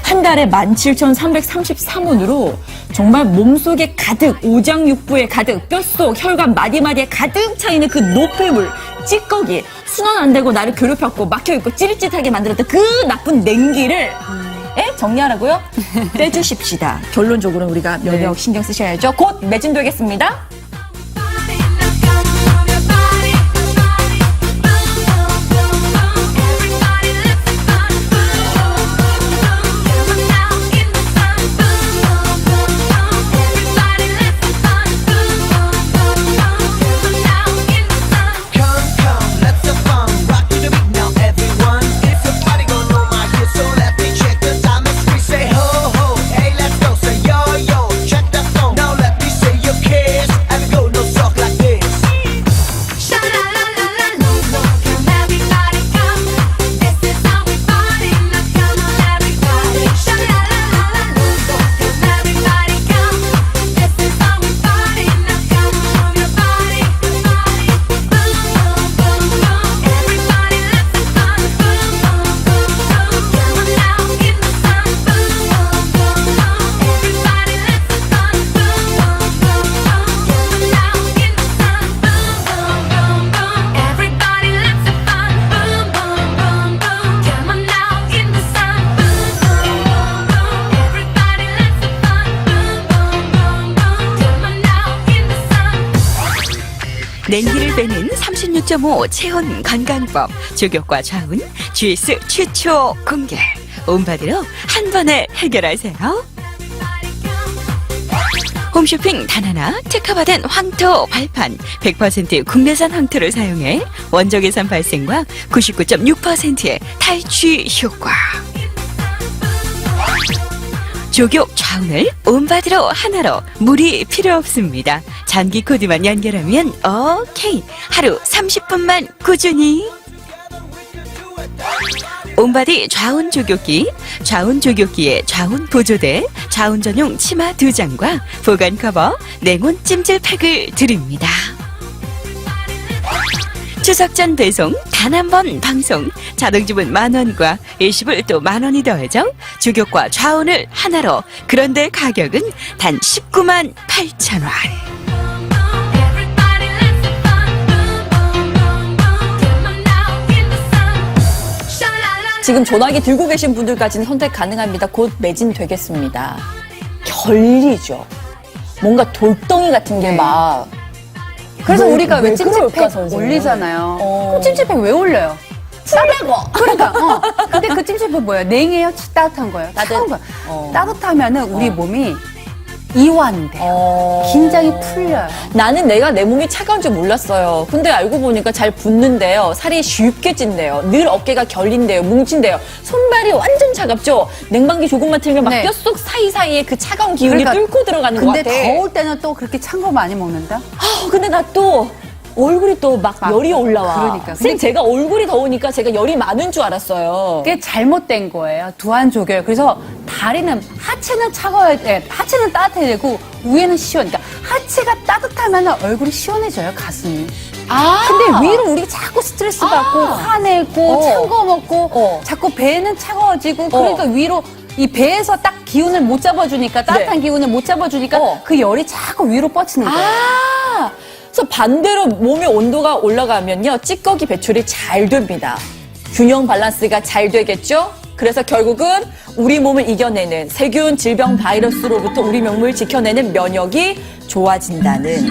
한 달에 17,333원으로 정말 몸속에 가득, 오장육부에 가득, 뼛속, 혈관, 마디마디에 가득 차있는 그 노폐물, 찌꺼기, 순환 안 되고 나를 괴롭혔고 막혀있고 찌릿찌릿하게 만들었던 그 나쁜 냉기를 정리하라고요? 빼주십시다. 결론적으로는 우리가 면역 신경 쓰셔야죠. 곧 매진되겠습니다. 냉기를 빼는 36.5 체온 건강법 조격과 좌운 GS 최초 공개 온바디로 한 번에 해결하세요. 홈쇼핑 단 하나 특허받은 황토 발판 100% 국내산 황토를 사용해 원적외선 발생과 99.6%의 탈취 효과. 조격 좌운을 온바디로 하나로 물이 필요 없습니다. 전기 코드만 연결하면 오케이. 하루 30분만 꾸준히. 온바디 좌운 조격기, 좌운 조격기에 좌운 보조대, 좌운 전용 치마 2장과 보관 커버, 냉온 찜질팩을 드립니다. 추석 전 배송 단 한 번 방송 자동주문 10,000원과 일시불 또 10,000원이 더해져 조격과 좌운을 하나로 그런데 가격은 단 198,000원. 지금 전화기 들고 계신 분들까지는 선택 가능합니다. 곧 매진되겠습니다. 결리죠. 뭔가 돌덩이 같은 게 막. 그래서 왜- 우리가 왜 왜 그럴까, 찜질팩 선생님? 올리잖아요. 찜질팩 왜 올려요? 풀려고. 그러니까. 근데 그 찜질팩 뭐예요? 냉해요? 따뜻한 거예요? 차가운 거예요? 따뜻하면은 우리 몸이 이완돼요. 긴장이 풀려요. 나는 내가 내 몸이 차가운 줄 몰랐어요. 근데 알고 보니까 잘 붓는데요. 살이 쉽게 찐대요. 늘 어깨가 결린대요. 뭉친대요. 손발이 완전 차갑죠. 냉방기 조금만 틀면 막 네. 뼈속 사이사이에 그 차가운 기운이 그러니까 뚫고 들어가는 것 근데 같아. 더울 때는 또 그렇게 찬 거 많이 먹는다? 근데 나 또 얼굴이 또 막 열이 올라와. 그러니까. 선생님, 제가 얼굴이 더우니까 제가 열이 많은 줄 알았어요. 그게 잘못된 거예요. 두한조결. 그래서 다리는 하체는 차가워야 돼. 하체는 따뜻해야 되고 위에는 시원. 그러니까 하체가 따뜻하면 얼굴이 시원해져요. 가슴이. 근데 위로 우리 자꾸 스트레스 받고 화내고 찬 거 먹고 자꾸 배는 차가워지고 그러니까 위로 이 배에서 딱 기운을 못 잡아주니까 따뜻한 기운을 못 잡아주니까 그 열이 자꾸 위로 뻗치는 거예요. 그래서 반대로 몸의 온도가 올라가면요, 찌꺼기 배출이 잘 됩니다. 균형 밸런스가 잘 되겠죠? 그래서 결국은 우리 몸을 이겨내는 세균, 질병, 바이러스로부터 우리 몸을 지켜내는 면역이 좋아진다는.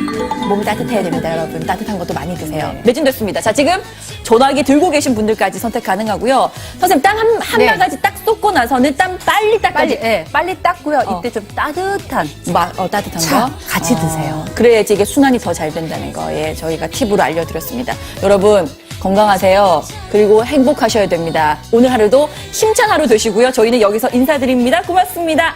몸이 따뜻해야 됩니다, 여러분. 따뜻한 것도 많이 드세요. 매진됐습니다. 자, 지금 전화기 들고 계신 분들까지 선택 가능하고요. 선생님, 땀 한 바가지 딱 쏟고 나서는 땀 빨리 닦아지. 빨리 닦고요. 이때 좀 따뜻한 따뜻한 차 거? 같이 드세요. 그래야지 이게 순환이 더 잘 된다는 거. 예, 저희가 팁으로 알려드렸습니다. 여러분, 건강하세요. 그리고 행복하셔야 됩니다. 오늘 하루도 힘찬 하루 되시고요. 저희는 여기서 인사드립니다. 고맙습니다.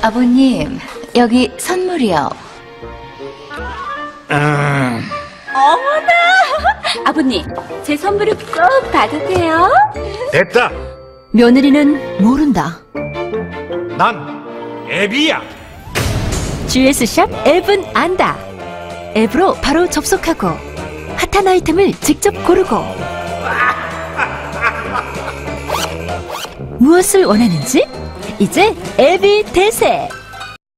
아버님, 여기 선물이요. 아버님, 제 선물을 꼭 받으세요. 됐다. 며느리는 모른다. 난 애비야. GS샵 앱은 안다. 앱으로 바로 접속하고 핫한 아이템을 직접 고르고 무엇을 원하는지 이제 앱이 대세.